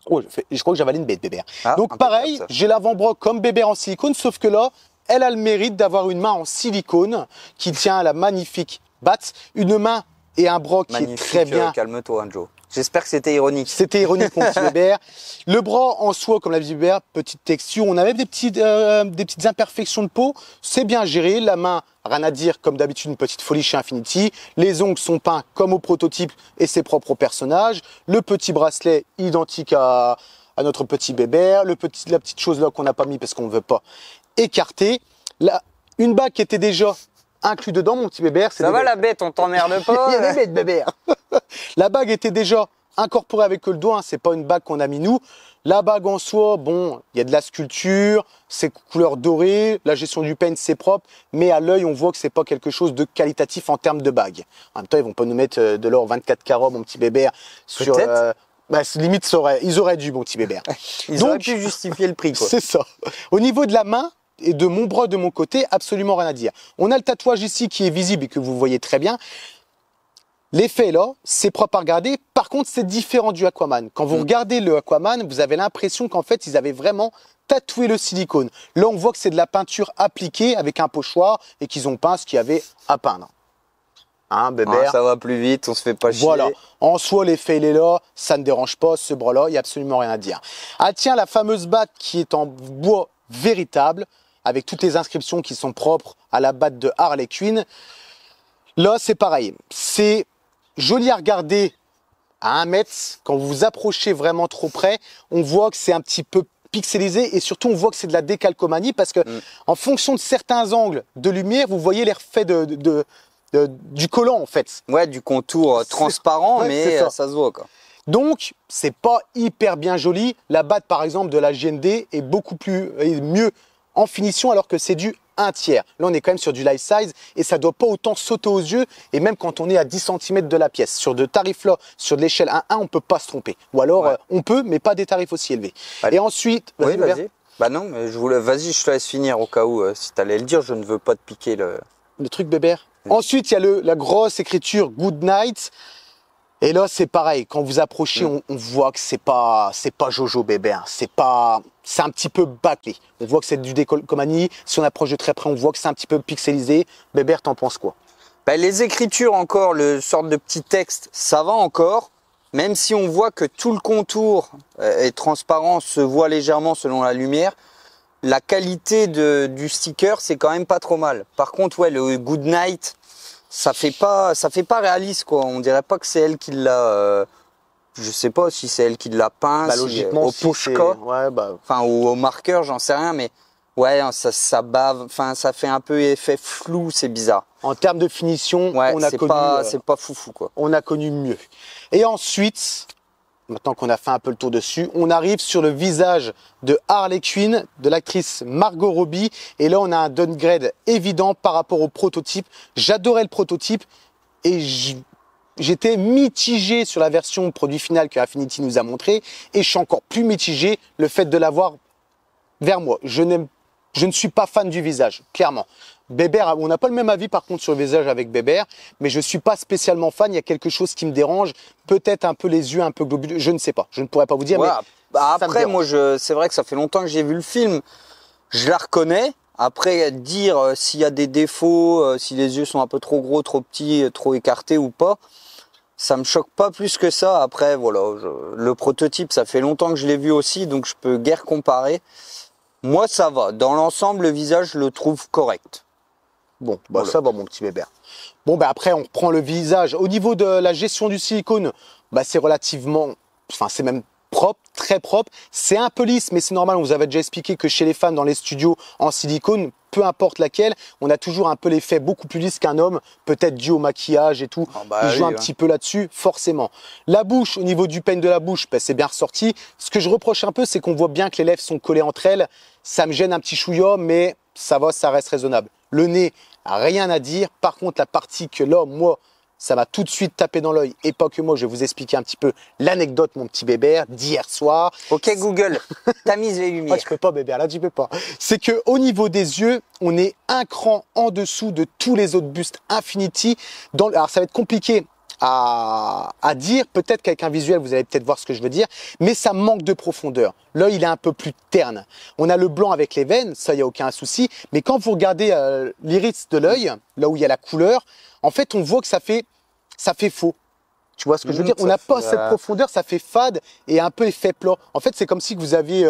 Oh, je crois que j'avale une bête, Bébert. Ah, donc pareil, j'ai l'avant-bras comme Bébert en silicone, sauf que là, elle a le mérite d'avoir une main en silicone qui tient à la magnifique batte, une main et un bras qui est très bien. Calme-toi, Joe. J'espère que c'était ironique. C'était ironique, mon petit Bébert. Le bras en soi, comme l'a dit Bébert, petite texture. On avait des petites imperfections de peau. C'est bien géré. La main, rien à dire, comme d'habitude, une petite folie chez Infinity. Les ongles sont peints comme au prototype et c'est propre au personnage. Le petit bracelet, identique à notre petit Bébert. La petite chose là qu'on n'a pas mis parce qu'on ne veut pas écarter. Une bague qui était déjà inclus dedans, mon petit Bébert. Ça va la bête, on t'emmerde pas. Il y a des bêtes, Bébert. La bague était déjà incorporée avec le doigt, hein, c'est pas une bague qu'on a mis nous. La bague en soi, bon, il y a de la sculpture, c'est couleur dorée, la gestion du paint c'est propre, mais à l'œil on voit que c'est pas quelque chose de qualitatif en termes de bague. En même temps, ils vont pas nous mettre de l'or 24 carats, mon petit Bébert, sur... limite, ils auraient dû, mon petit Bébert. Ils auraient pu justifier le prix, quoi. C'est ça. Au niveau de la main, et de mon bras de mon côté, absolument rien à dire. On a le tatouage ici qui est visible et que vous voyez très bien. L'effet est là, c'est propre à regarder. Par contre, c'est différent du Aquaman. Quand vous regardez le Aquaman, vous avez l'impression qu'en fait, ils avaient vraiment tatoué le silicone. Là, on voit que c'est de la peinture appliquée avec un pochoir et qu'ils ont peint ce qu'il y avait à peindre. Hein, Bébert? Ah, ça va plus vite, on se fait pas chier. Voilà. En soi, l'effet, il est là. Ça ne dérange pas. Ce bras-là, il n'y a absolument rien à dire. Ah tiens, la fameuse batte qui est en bois véritable, avec toutes les inscriptions qui sont propres à la batte de Harley Quinn. Là, c'est pareil. C'est joli à regarder à 1 mètre. Quand vous vous approchez vraiment trop près, on voit que c'est un petit peu pixelisé et surtout on voit que c'est de la décalcomanie parce que en fonction de certains angles de lumière, vous voyez les reflets du collant en fait. Ouais, du contour transparent, mais ça se voit quoi. Donc, c'est pas hyper bien joli. La batte, par exemple, de la GND est mieux en finition alors que c'est du 1/3. Là, on est quand même sur du life size et ça doit pas autant sauter aux yeux. Et même quand on est à 10 cm de la pièce, sur de tarifs-là, sur de l'échelle 1-1, on peut pas se tromper. Ou alors, on peut, mais pas des tarifs aussi élevés. Allez. Et ensuite... Oui, vas-y. Bah non, mais vas-y, je te laisse finir au cas où, si tu allais le dire, je ne veux pas te piquer le truc Bébert. Ensuite, il y a la grosse écriture Good Night. Et là, c'est pareil. Quand vous approchez, on voit que c'est pas Jojo Bébert. C'est un petit peu bâclé. On voit que c'est du décolcomanie. Si on approche de très près, on voit que c'est un petit peu pixelisé. Bébert, t'en penses quoi? Bah, les écritures encore, le sorte de petit texte, ça va encore. Même si on voit que tout le contour est transparent, se voit légèrement selon la lumière, la qualité du sticker, c'est quand même pas trop mal. Par contre, ouais, le Good Night, ça fait pas réaliste, quoi. On dirait pas que c'est elle qui l'a. Je sais pas si c'est elle qui l'a peint, bah, logiquement, au Pochka, ouais, bah... enfin au marqueur, j'en sais rien, mais ouais, ça bave, enfin ça fait un peu effet flou, c'est bizarre. En termes de finition, ouais, on a connu. C'est pas foufou, quoi. On a connu mieux. Et ensuite, maintenant qu'on a fait un peu le tour dessus, on arrive sur le visage de Harley Quinn, de l'actrice Margot Robbie. Et là, on a un downgrade évident par rapport au prototype. J'adorais le prototype et j'étais mitigé sur la version produit final que Affinity nous a montré. Et je suis encore plus mitigé le fait de l'avoir vers moi. Je ne suis pas fan du visage, clairement. Bébert, on n'a pas le même avis par contre sur le visage avec Bébert, mais je suis pas spécialement fan. Il y a quelque chose qui me dérange, peut-être un peu les yeux un peu globuleux, je ne sais pas, je ne pourrais pas vous dire. Ouais, mais bah après, moi, c'est vrai que ça fait longtemps que j'ai vu le film, je la reconnais. Après, dire s'il y a des défauts, si les yeux sont un peu trop gros, trop petits, trop écartés ou pas, ça me choque pas plus que ça. Après, voilà, le prototype, ça fait longtemps que je l'ai vu aussi, donc je peux guère comparer. Moi, ça va. Dans l'ensemble, le visage, je le trouve correct. Bon, bah voilà. Ça va, mon petit Bébert. Bon, bah après, on reprend le visage. Au niveau de la gestion du silicone, bah c'est relativement... Enfin, c'est même propre, très propre. C'est un peu lisse, mais c'est normal. On vous avait déjà expliqué que chez les femmes, dans les studios en silicone, peu importe laquelle, on a toujours un peu l'effet beaucoup plus lisse qu'un homme, peut-être dû au maquillage et tout. Oh bah il joue un petit peu là-dessus, forcément. La bouche, au niveau du peigne de la bouche, bah, c'est bien ressorti. Ce que je reproche un peu, c'est qu'on voit bien que les lèvres sont collées entre elles. Ça me gêne un petit chouïa, mais ça va, ça reste raisonnable. Le nez, rien à dire. Par contre, la partie que là, moi, ça m'a tout de suite tapé dans l'œil. Et pas que moi, je vais vous expliquer un petit peu l'anecdote, mon petit Bébert, d'hier soir. Ok Google, tamise les lumières. Ah, tu peux pas Bébert, là tu peux pas. C'est que au niveau des yeux, on est un cran en dessous de tous les autres bustes Infinity. Alors ça va être compliqué à dire, peut-être qu'avec un visuel, vous allez peut-être voir ce que je veux dire, mais ça manque de profondeur. L'œil, il est un peu plus terne. On a le blanc avec les veines, ça, il n'y a aucun souci, mais quand vous regardez l'iris de l'œil, là où il y a la couleur, en fait, on voit que ça fait faux. Tu vois ce que je veux dire? On n'a pas cette profondeur, ça fait fade et un peu effet plat. En fait, c'est comme si vous aviez,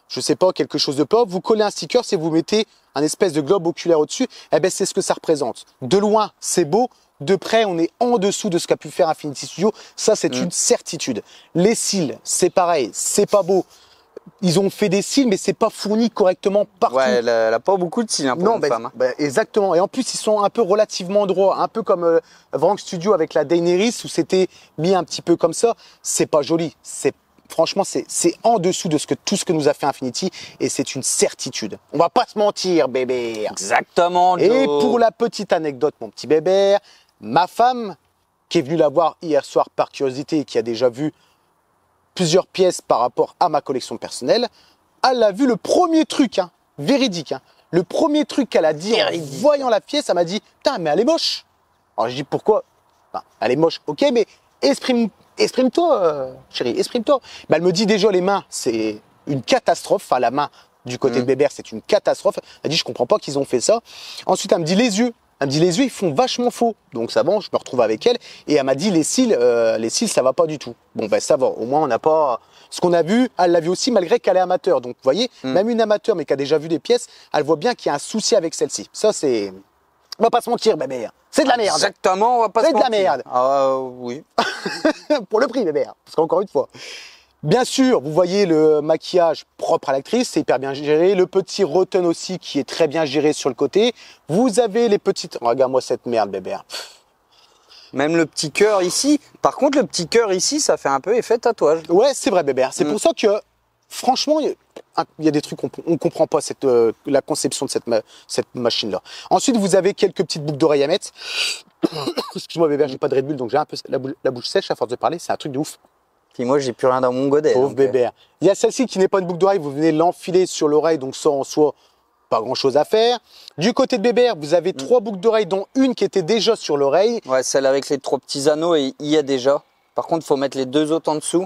je sais pas, quelque chose de plat, vous collez un sticker, si vous mettez un espèce de globe oculaire au-dessus, eh ben, c'est ce que ça représente. De loin, c'est beau. De près, on est en dessous de ce qu'a pu faire Infinity Studio. Ça, c'est une certitude. Les cils, c'est pareil, c'est pas beau. Ils ont fait des cils, mais c'est pas fourni correctement partout. Ouais, elle a pas beaucoup de cils hein, pour une femme. Hein. Exactement. Et en plus, ils sont un peu relativement droits, un peu comme Vrank Studio avec la Daenerys, où c'était mis un petit peu comme ça. C'est pas joli. Franchement, c'est en dessous de tout ce que nous a fait Infinity, et c'est une certitude. On va pas se mentir, bébé. Exactement, Joe. Et pour la petite anecdote, mon petit bébé, ma femme, qui est venue la voir hier soir par curiosité et qui a déjà vu plusieurs pièces par rapport à ma collection personnelle, elle a vu le premier truc, hein, véridique. Hein, le premier truc qu'elle a dit en voyant la pièce, elle m'a dit « Putain, mais elle est moche !» Alors je dis « Pourquoi ?» Ben, elle est moche, ok, mais exprime-toi, chérie, exprime-toi. Ben, elle me dit déjà les mains, c'est une catastrophe. Enfin, la main du côté de Bébert, c'est une catastrophe. Elle dit « Je comprends pas qu'ils ont fait ça. » Ensuite, elle me dit « Les yeux. » Elle me dit les yeux ils font vachement faux, donc ça va, je me retrouve avec elle et elle m'a dit les cils ça va pas du tout. Bon ben ça va, au moins on n'a pas ce qu'on a vu, elle l'a vu aussi malgré qu'elle est amateur. Donc vous voyez, même une amateur mais qui a déjà vu des pièces, elle voit bien qu'il y a un souci avec celle-ci. Ça c'est, on va pas se mentir bébé, c'est de la merde. Exactement, on va pas se mentir. C'est de la merde. Ah oui. Pour le prix bébé, parce qu'encore une fois. Bien sûr, vous voyez le maquillage propre à l'actrice, c'est hyper bien géré. Le petit rotten aussi qui est très bien géré sur le côté. Vous avez les petites... Regarde-moi cette merde, bébé. Même le petit cœur ici. Par contre, le petit cœur ici, ça fait un peu effet tatouage. Ouais, c'est vrai, Bébert. C'est pour ça que, franchement, il y a des trucs qu'on ne comprend pas, la conception de cette machine-là. Ensuite, vous avez quelques petites boucles d'oreilles à mettre. Excuse-moi, Bébert, j'ai pas de Red Bull, donc j'ai un peu la bouche sèche à force de parler. C'est un truc de ouf. Puis moi, j'ai plus rien dans mon godet. Pauvre Bébert. Il y a celle-ci qui n'est pas une boucle d'oreille, vous venez l'enfiler sur l'oreille, donc ça en soi, pas grand-chose à faire. Du côté de Bébert, vous avez 3 boucles d'oreilles, dont une qui était déjà sur l'oreille. Ouais, celle avec les 3 petits anneaux, il y a déjà. Par contre, il faut mettre les 2 autres en dessous.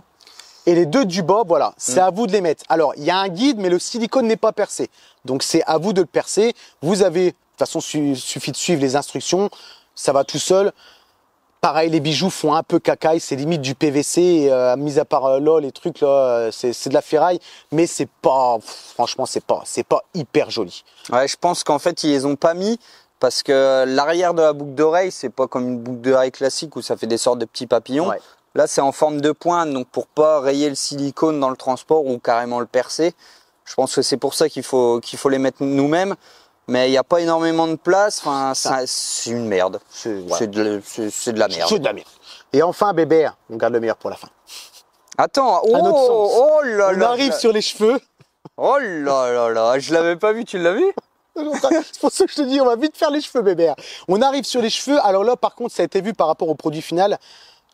Et les 2 du bas, voilà, c'est à vous de les mettre. Alors, il y a un guide, mais le silicone n'est pas percé. Donc, c'est à vous de le percer. Vous avez, de toute façon, suffit de suivre les instructions. Ça va tout seul. Pareil, les bijoux font un peu cacaille. C'est limite du PVC. Mis à part là, les trucs, là, c'est de la ferraille. Mais c'est pas, franchement, c'est pas hyper joli. Ouais, je pense qu'en fait, ils les ont pas mis. Parce que l'arrière de la boucle d'oreille, c'est pas comme une boucle d'oreille classique où ça fait des sortes de petits papillons. Ouais. Là, c'est en forme de pointe, donc pour pas rayer le silicone dans le transport ou carrément le percer, je pense que c'est pour ça qu'il faut les mettre nous-mêmes. Mais il n'y a pas énormément de place, enfin, c'est une merde. C'est de la merde. C'est de la merde. Et enfin, Bébert, on garde le meilleur pour la fin. Attends, oh là on là arrive là. sur les cheveux. Oh là là là, je l'avais pas vu, tu l'as vu? C'est pour ça que je te dis, on va vite faire les cheveux, Bébert. On arrive sur les cheveux. Alors là, par contre, ça a été vu par rapport au produit final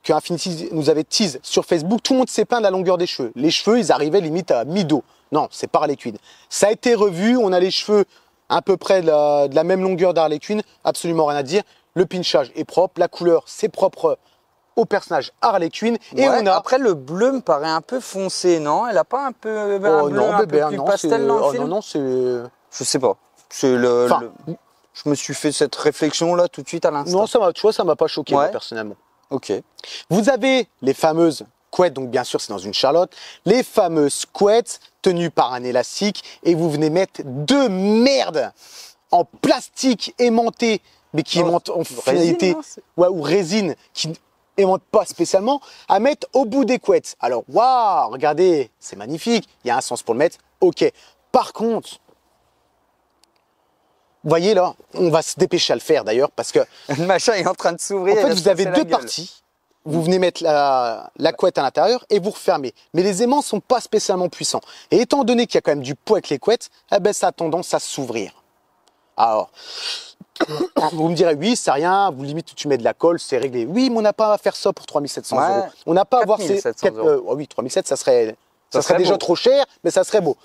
que Infinity nous avait tease sur Facebook. Tout le monde s'est plaint de la longueur des cheveux. Les cheveux, ils arrivaient limite à mi-dos. Non, c'est pas Harley Quinn. Ça a été revu. On a les cheveux à peu près de la même longueur d'Harley Quinn. Absolument rien à dire. Le pinchage est propre. La couleur, c'est propre au personnage Harley Quinn. Et ouais, on a... Après, le bleu me paraît un peu foncé, non? Elle a pas un peu un bleu non, un Bébert, peu plus non, pastel dans le oh, film? non, c'est... Je sais pas. C'est Je me suis fait cette réflexion là tout de suite à l'instant. Non, tu vois, ça m'a pas choqué, moi, personnellement. Ok. Vous avez les fameuses couettes, donc bien sûr, c'est dans une Charlotte. Les fameuses couettes tenues par un élastique. Et vous venez mettre 2 merdes en plastique aimanté, mais qui aimantent en finalité, ou résine, qui aimantent pas spécialement, à mettre au bout des couettes. Alors, waouh, regardez, c'est magnifique. Il y a un sens pour le mettre. Ok. Par contre, vous voyez là, on va se dépêcher à le faire d'ailleurs parce que le machin est en train de s'ouvrir. En fait, vous avez 2 parties. Vous venez mettre la couette à l'intérieur et vous refermez. Mais les aimants sont pas spécialement puissants. Et étant donné qu'il y a quand même du poids avec les couettes, eh ben, ça a tendance à s'ouvrir. Alors, vous me direz, oui, c'est rien, vous limite tu mets de la colle, c'est réglé. Oui, mais on n'a pas à faire ça pour 3 700 €. On n'a pas à avoir ces... oh oui, 3 700, ça serait déjà trop cher, mais ça serait beau.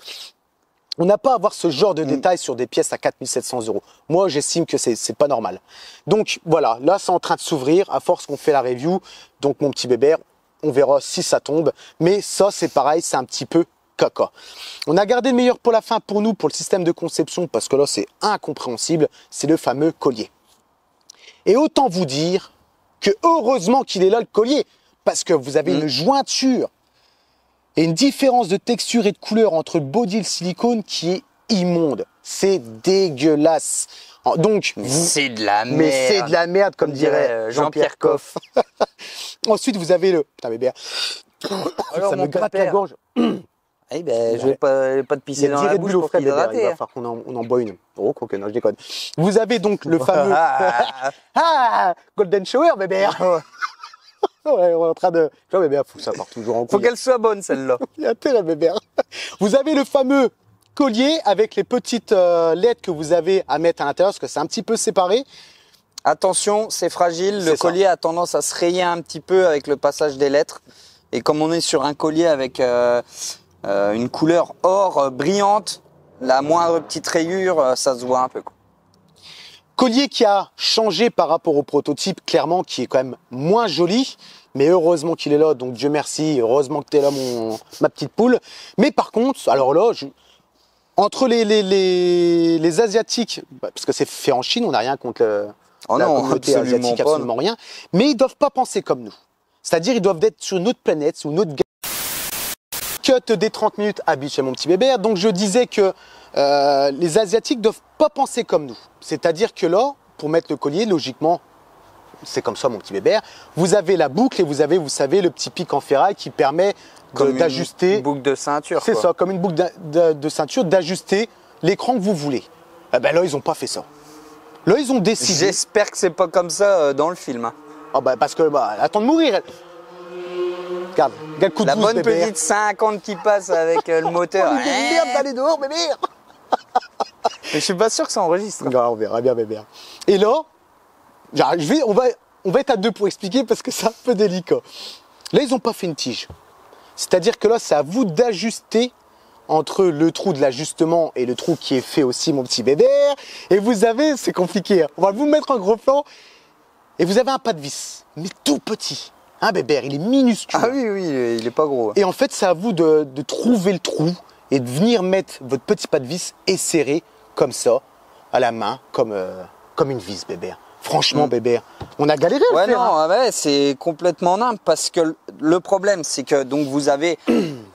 On n'a pas à avoir ce genre de détails sur des pièces à 4 700 €. Moi, j'estime que c'est pas normal. Donc, voilà, là, c'est en train de s'ouvrir à force qu'on fait la review. Donc, mon petit Bébert, on verra si ça tombe. Mais ça, c'est pareil, c'est un petit peu caca. On a gardé le meilleur pour la fin pour nous, pour le système de conception, parce que là, c'est incompréhensible. C'est le fameux collier. Et autant vous dire que heureusement qu'il est là, le collier, parce que vous avez une jointure et une différence de texture et de couleur entre le body et le silicone qui est immonde. C'est dégueulasse. Donc, c'est de la merde. Mais c'est de la merde, comme dirait Jean-Pierre Coff. Ensuite, vous avez le... Putain, Bébert. Alors, ça me gratte la gorge. Eh ben, je vais pas te pisser dans la bouche pour t'hydrater. Il va falloir qu'on en boit une. Oh, quoi que non, je déconne. Vous avez donc le fameux... ah, Golden Shower, Bébert. Ouais, on est en train de... Tu vois, Bébert, faut que ça parte toujours en couille. Faut qu'elle soit bonne, celle-là. Il y a intérêt, Bébert. Vous avez le fameux collier avec les petites lettres que vous avez à mettre à l'intérieur, parce que c'est un petit peu séparé. Attention, c'est fragile. Le collier a tendance à se rayer un petit peu avec le passage des lettres. Et comme on est sur un collier avec une couleur or brillante, la moindre petite rayure, ça se voit un peu, quoi. Collier qui a changé par rapport au prototype, clairement, qui est quand même moins joli. Mais heureusement qu'il est là, donc Dieu merci. Heureusement que tu es là, ma petite poule. Mais par contre, alors là, entre les Asiatiques, parce que c'est fait en Chine, on n'a rien contre la communauté asiatique, absolument rien. Mais ils ne doivent pas penser comme nous. C'est-à-dire ils doivent être sur une autre planète, sur une autre cut des 30 minutes habitué, mon petit Bébert. Donc je disais que les Asiatiques ne doivent pas penser comme nous. C'est-à-dire que là, pour mettre le collier, logiquement, c'est comme ça, mon petit Bébert, vous avez la boucle et vous avez, vous savez, le petit pic en ferraille qui permet d'ajuster. Une boucle de ceinture. C'est ça, comme une boucle de ceinture, d'ajuster l'écran que vous voulez. Eh ben là, ils n'ont pas fait ça. Là, ils ont décidé. J'espère que c'est pas comme ça dans le film. Hein. Oh bah parce que bah, elle attend de mourir. Elle. Regarde le coup de La pouce, bonne bébé. petite 50 qui passe avec le moteur. Oh, mais merde d'aller dehors, bébé. Mais je suis pas sûr que ça enregistre. Ouais, on verra bien, bébé. Et là, on va être à deux pour expliquer parce que c'est un peu délicat. Là, ils n'ont pas fait une tige. C'est-à-dire que là, c'est à vous d'ajuster entre le trou de l'ajustement et le trou qui est fait aussi, mon petit bébé. Et vous avez, c'est compliqué, hein. On va vous mettre un gros plan. Et vous avez un pas de vis, mais tout petit. Un bébé, il est minuscule. Ah oui, oui, il est pas gros. Et en fait, c'est à vous de trouver le trou et de venir mettre votre petit pas de vis et serrer comme ça, à la main, comme une vis, bébé. Franchement, bébé, on a galéré à le Ouais, faire. non, Hein. ouais, c'est complètement nimp parce que le problème, c'est que donc vous avez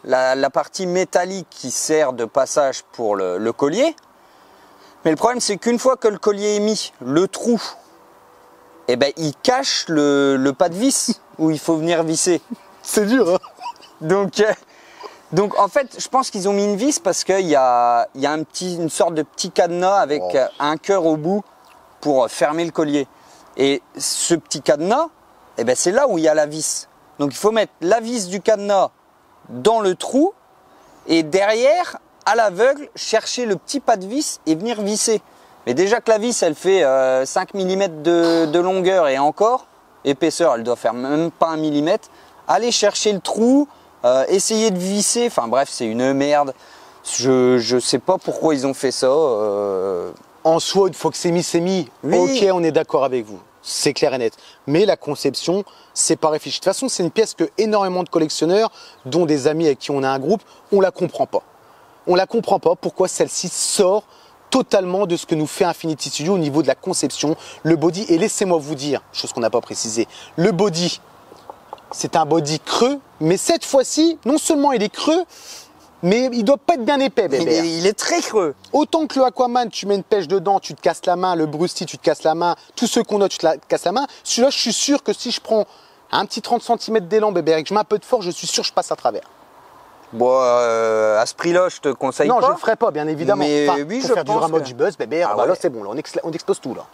la partie métallique qui sert de passage pour le collier. Mais le problème, c'est qu'une fois que le collier est mis, le trou, eh ben, il cache le pas de vis où il faut venir visser. C'est dur, hein. Donc en fait, je pense qu'ils ont mis une vis parce qu'il y a une sorte de petit cadenas avec un cœur au bout pour fermer le collier. Et ce petit cadenas, eh ben, c'est là où il y a la vis. Donc il faut mettre la vis du cadenas dans le trou et derrière, à l'aveugle, chercher le petit pas de vis et venir visser. Mais déjà que la vis, elle fait 5 mm de longueur et encore, épaisseur, elle doit faire même pas 1 mm. Aller chercher le trou, essayer de visser, enfin bref, c'est une merde. Je sais pas pourquoi ils ont fait ça. En soi, une fois que c'est mis, c'est mis. Oui. Ok, on est d'accord avec vous. C'est clair et net. Mais la conception, c'est pas réfléchi. De toute façon, c'est une pièce que énormément de collectionneurs, dont des amis avec qui on a un groupe, on la comprend pas. On la comprend pas pourquoi celle-ci sort totalement de ce que nous fait Infinity Studio au niveau de la conception, le body. Et laissez-moi vous dire, chose qu'on n'a pas précisé, le body, c'est un body creux, mais cette fois-ci, non seulement il est creux, mais il doit pas être bien épais, bébé. Il est très creux. Autant que le Aquaman, tu mets une pêche dedans, tu te casses la main, le Brusty, tu te casses la main, tous ceux qu'on a, tu te casses la main. Celui-là, je suis sûr que si je prends un petit 30 cm d'élan, bébé, et que je mets un peu de force, je suis sûr que je passe à travers. Bon, à ce prix-là, je te conseille Non, pas. je le ferai pas, bien évidemment. Mais Enfin, oui, pour je faire du pense rameau que- du buzz, bébé, Ah bah là ouais. c'est bon, là, on explose tout là.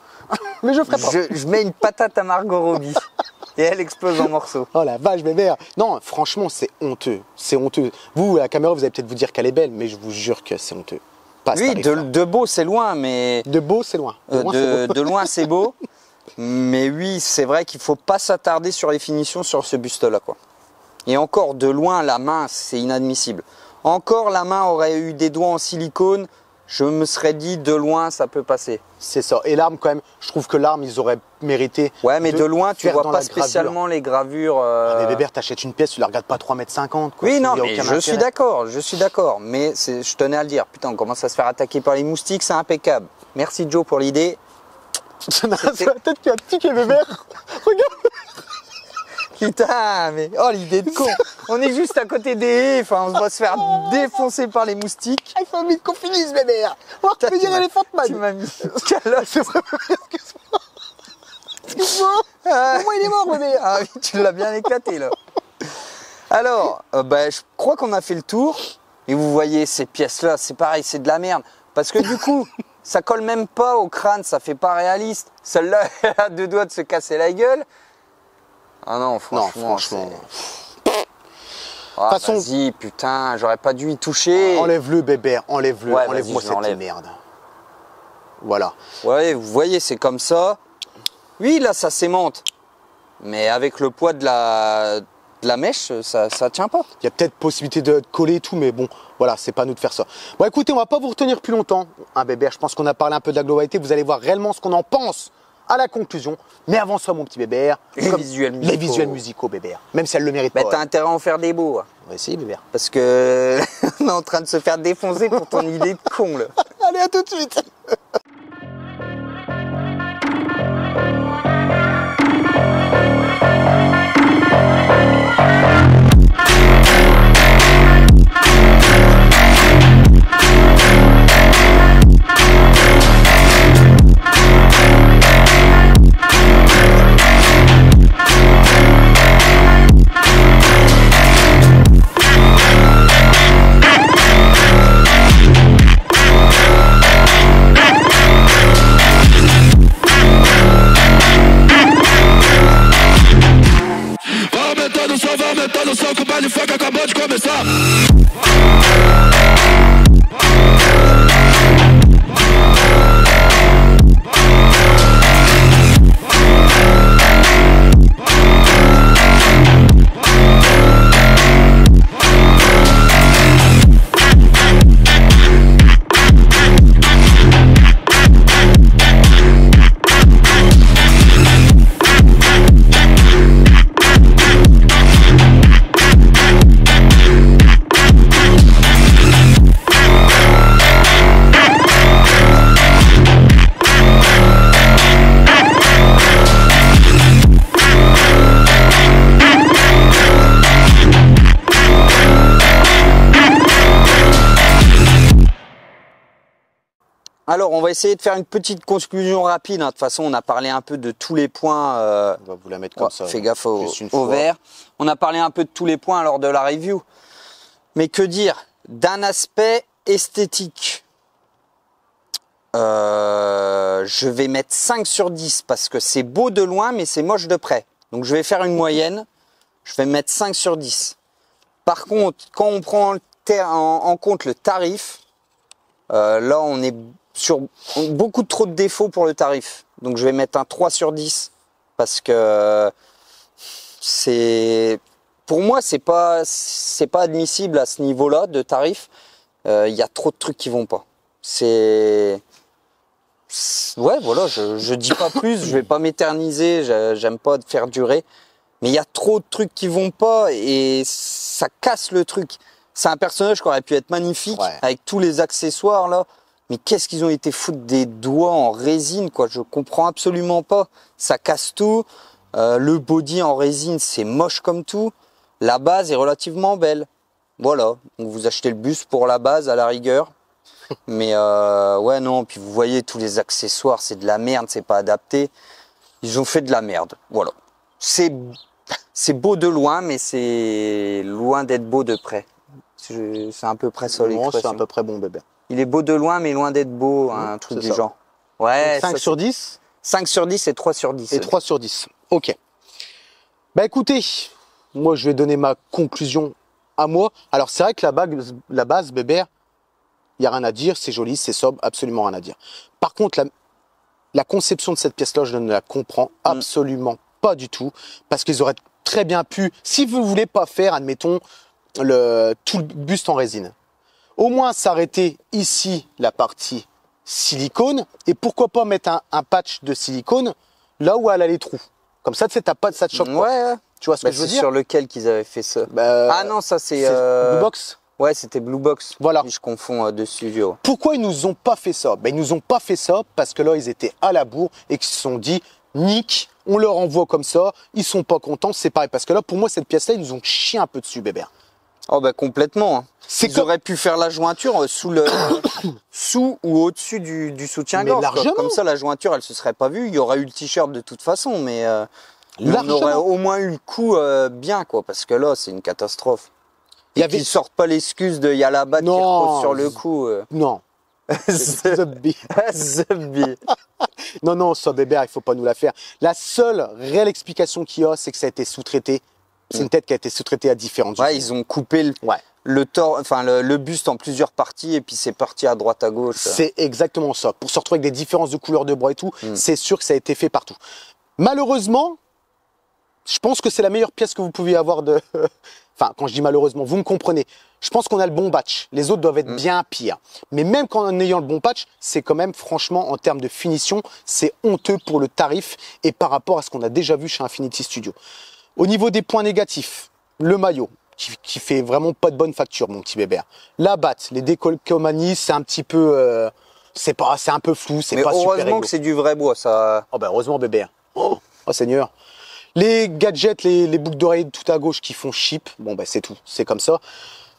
Mais je le ferai pas. Je mets une patate à Margot Robbie et elle explose en morceaux. Oh la vache, bébé. Non, franchement, c'est honteux. C'est honteux. Vous, à la caméra, vous allez peut-être vous dire qu'elle est belle, mais je vous jure que c'est honteux. Pas ce Oui, tarif-là. de beau, c'est loin, mais De beau, c'est loin. De loin, c'est beau. de loin, c'est beau. Mais oui, c'est vrai qu'il faut pas s'attarder sur les finitions sur ce buste-là, quoi. Et encore, de loin, la main, c'est inadmissible. Encore, la main aurait eu des doigts en silicone. Je me serais dit, de loin, ça peut passer. C'est ça. Et l'arme, quand même, je trouve que l'arme, ils auraient mérité. Ouais, mais de loin, tu faire vois dans pas la gravure. spécialement les gravures. Mais bébé, t'achètes une pièce, tu la regardes pas 3,50 m. Oui, non, mais je suis d'accord, mais je tenais à le dire. Putain, on commence à se faire attaquer par les moustiques, c'est impeccable. Merci Joe pour l'idée. Sur la tête qui a tiqué, bébé. Regarde. Putain, mais oh l'idée de con. On est juste à côté des haies, enfin on va se faire défoncer par les moustiques. Il faut vite qu'on finisse, bébé. Oh, tu veux Tu dire m'as- Elephant Man. Tu m'as mis calotte. C'est vrai, excuse-moi. Excuse-moi. Ah, Comment il est mort, bébé? ah oui, tu l'as bien éclaté là. Alors, je crois qu'on a fait le tour. Et vous voyez ces pièces-là, c'est pareil, c'est de la merde. Parce que du coup, ça colle même pas au crâne, ça fait pas réaliste. Celle-là, elle a 2 doigts de se casser la gueule. Ah non, franchement. Non, franchement. Ah, façon- vas-y, putain, j'aurais pas dû y toucher. Enlève-le, bébé. Enlève-le. Ouais, Enlève-moi vas-y, je cette l'enlève. merde. Voilà. Ouais, vous voyez, c'est comme ça. Oui, là, ça s'aimante. Mais avec le poids de la mèche, ça tient pas. Il y a peut-être possibilité de coller et tout, mais bon, voilà, c'est pas à nous de faire ça. Bon, écoutez, on va pas vous retenir plus longtemps. Hein, bébé, je pense qu'on a parlé un peu de la globalité. Vous allez voir réellement ce qu'on en pense à la conclusion. Mais avant ça, mon petit bébé. Les visuels musicaux. Les visuels musicaux, bébé. Même si elle le mérite Bah, pas. t'as intérêt à en faire des beaux. Hein. On va essayer, bébé. Parce que on est en train de se faire défoncer pour ton idée de con, là. Allez, à tout de suite. Alors, on va essayer de faire une petite conclusion rapide. Hein. De toute façon, on a parlé un peu de tous les points. On va vous la mettre comme ça. Fais gaffe juste une au fois. vert. On a parlé un peu de tous les points lors de la review. Mais que dire d'un aspect esthétique? Je vais mettre 5 sur 10 parce que c'est beau de loin, mais c'est moche de près. Donc, je vais faire une moyenne. Je vais mettre 5 sur 10. Par contre, quand on prend en compte le tarif, là, on est sur beaucoup trop de défauts pour le tarif. Donc, je vais mettre un 3 sur 10 parce que pour moi, c'est pas admissible à ce niveau-là de tarif. Il y a trop de trucs qui vont pas. Ouais, voilà, je dis pas plus, je vais pas m'éterniser, j'aime pas faire durer. Mais il y a trop de trucs qui vont pas et ça casse le truc. C'est un personnage qui aurait pu être magnifique avec tous les accessoires là. Mais qu'est-ce qu'ils ont été foutre des doigts en résine, quoi. Je comprends absolument pas. Ça casse tout. Le body en résine, c'est moche comme tout. La base est relativement belle. Voilà. Donc vous achetez le buste pour la base à la rigueur. Mais ouais, non. Puis vous voyez tous les accessoires, c'est de la merde, c'est pas adapté. Ils ont fait de la merde. Voilà. C'est beau de loin, mais c'est loin d'être beau de près. C'est à peu près ça l'expression. C'est à peu près bon, bébé. Il est beau de loin, mais loin d'être beau, un truc du genre. Ouais. 5 sur 10 5 sur 10 et 3 sur 10. Et 3 sur 10. Ok. Bah écoutez, moi je vais donner ma conclusion à moi. Alors c'est vrai que la base, bébé, il n'y a rien à dire, c'est joli, c'est sobre, absolument rien à dire. Par contre, la conception de cette pièce-là, je ne la comprends absolument pas du tout. Parce qu'ils auraient très bien pu, si vous ne voulez pas faire, admettons, tout le buste en résine, au moins s'arrêter ici la partie silicone et pourquoi pas mettre un patch de silicone là où elle a les trous. Comme ça, tu sais, ça te choque pas. Ouais. Tu vois ce que je veux dire? C'est sur lequel qu'ils avaient fait ça? Ah non, ça c'est Blue Box. Ouais, c'était Blue Box. Voilà. Puis je confonds de studio. Pourquoi ils nous ont pas fait ça? Ben, ils nous ont pas fait ça parce que là, ils étaient à la bourre et qu'ils se sont dit, nique, on leur envoie comme ça, ils sont pas contents, c'est pareil. Parce que là, pour moi, cette pièce-là, ils nous ont chié un peu dessus, bébé. Oh bah complètement. Ils auraient pu faire la jointure sous ou au-dessus du soutien-gorge. Largement. Comme ça, la jointure, elle se serait pas vue. Il y aurait eu le t-shirt de toute façon, mais on aurait au moins eu le coup bien, quoi. Parce que là, c'est une catastrophe. Ils sortent pas l'excuse de y a la batte qui repose sur le cou. Non. Non, ça, bébé, il faut pas nous la faire. La seule réelle explication qu'il y a, c'est que ça a été sous-traité. C'est une tête qui a été sous-traitée à différentes usines. Ils ont coupé le buste en plusieurs parties et puis c'est parti à droite à gauche. C'est exactement ça. Pour se retrouver avec des différences de couleurs de bras et tout, c'est sûr que ça a été fait partout. Malheureusement, je pense que c'est la meilleure pièce que vous pouviez avoir de... Enfin, quand je dis malheureusement, vous me comprenez. Je pense qu'on a le bon patch. Les autres doivent être bien pires. Mais même qu'en ayant le bon patch, c'est quand même, franchement, en termes de finition, c'est honteux pour le tarif et par rapport à ce qu'on a déjà vu chez Infinity Studio. Au niveau des points négatifs, le maillot, qui fait vraiment pas de bonne facture, mon petit bébé. La batte, les décolcomanies, c'est un petit peu... c'est un peu flou, c'est pas super rigolo. Heureusement que c'est du vrai bois, ça... Oh ben heureusement, bébé. Oh Seigneur. Les gadgets, les boucles d'oreilles tout à gauche qui font cheap, bon ben c'est tout, c'est comme ça.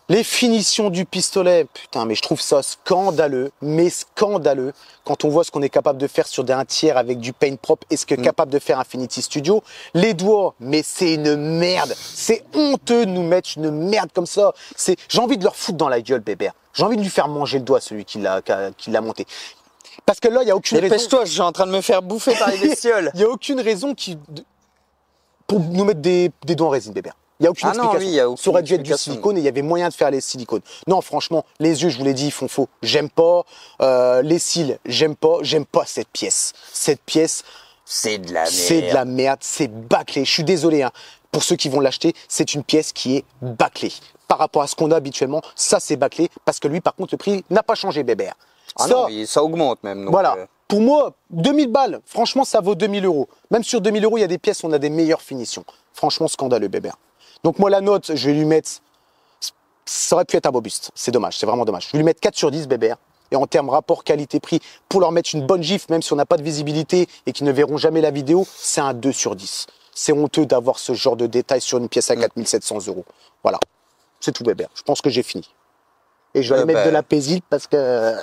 Les finitions du pistolet, putain, mais je trouve ça scandaleux, mais scandaleux, quand on voit ce qu'on est capable de faire sur un tiers avec du paint propre et ce qu'est capable de faire Infinity Studio. Les doigts, mais c'est une merde, c'est honteux de nous mettre une merde comme ça. J'ai envie de leur foutre dans la gueule, bébé. J'ai envie de lui faire manger le doigt, celui qui l'a monté. Parce que là, il n'y a aucune raison... Dépêche-toi, je suis en train de me faire bouffer par les bestioles. Il n'y a aucune raison pour nous mettre des doigts en résine, bébé. Il n'y a aucune explication. Ça aurait dû être du silicone et il y avait moyen de faire les silicones. Non, franchement, les yeux, je vous l'ai dit, ils font faux. J'aime pas. Les cils, j'aime pas. J'aime pas cette pièce. Cette pièce, c'est de la merde. C'est de la merde. C'est bâclé. Je suis désolé. Hein. Pour ceux qui vont l'acheter, c'est une pièce qui est bâclée. Par rapport à ce qu'on a habituellement, ça, c'est bâclé. Parce que lui, par contre, le prix n'a pas changé, bébé. Ah non, ça augmente même. Donc voilà. Pour moi, 2000 balles, franchement, ça vaut 2000 €. Même sur 2000 €, il y a des pièces où on a des meilleures finitions. Franchement, scandaleux, bébé. Donc moi, la note, je vais lui mettre... Ça aurait pu être un beau buste. C'est dommage, c'est vraiment dommage. Je vais lui mettre 4 sur 10, bébé. Et en termes rapport qualité-prix, pour leur mettre une bonne gifle, même si on n'a pas de visibilité et qu'ils ne verront jamais la vidéo, c'est un 2 sur 10. C'est honteux d'avoir ce genre de détails sur une pièce à 4700 €. Voilà. C'est tout, bébé. Je pense que j'ai fini. Et je vais aller mettre de la paisible parce que...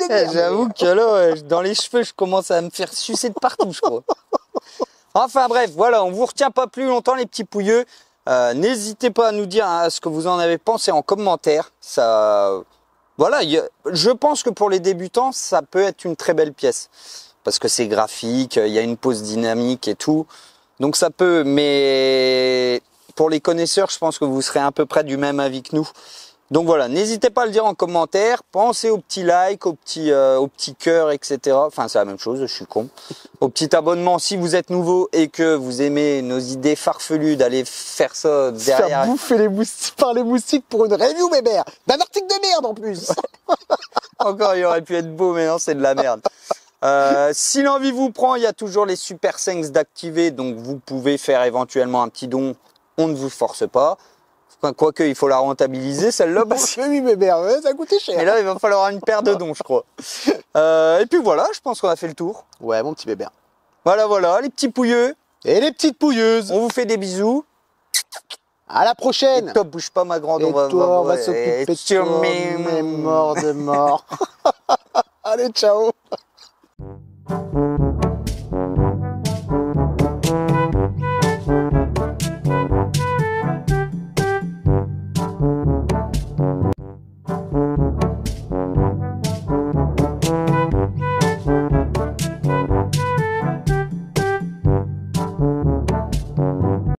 bébert. J'avoue que là, dans les cheveux, je commence à me faire sucer de partout, je crois. Enfin bref, voilà, on vous retient pas plus longtemps les petits pouilleux. N'hésitez pas à nous dire ce que vous en avez pensé en commentaire. Ça, voilà, je pense que pour les débutants, ça peut être une très belle pièce. Parce que c'est graphique, il y a une pose dynamique et tout. Donc ça peut, mais pour les connaisseurs, je pense que vous serez à peu près du même avis que nous. Donc voilà, n'hésitez pas à le dire en commentaire. Pensez au petit like, au petit cœur, etc. Enfin, c'est la même chose, je suis con. Au petit abonnement si vous êtes nouveau et que vous aimez nos idées farfelues d'aller faire ça derrière. Faire bouffer les moustiques par les moustiques pour une review, bébert. D'un article de merde en plus. Encore, il aurait pu être beau, mais non, c'est de la merde. Si l'envie vous prend, il y a toujours les super thanks d'activer, donc vous pouvez faire éventuellement un petit don. On ne vous force pas. Enfin, quoique, il faut la rentabiliser, celle-là. Oui, bébert, ça a coûté cher. Et là, il va falloir une paire de dons, je crois. Et puis voilà, je pense qu'on a fait le tour. Ouais, mon petit bébert. Voilà, les petits pouilleux. Et les petites pouilleuses. On vous fait des bisous. À la prochaine. Et toi, bouge pas, ma grande. Et toi, on va s'occuper de toi, mais mort de mort. Allez, ciao.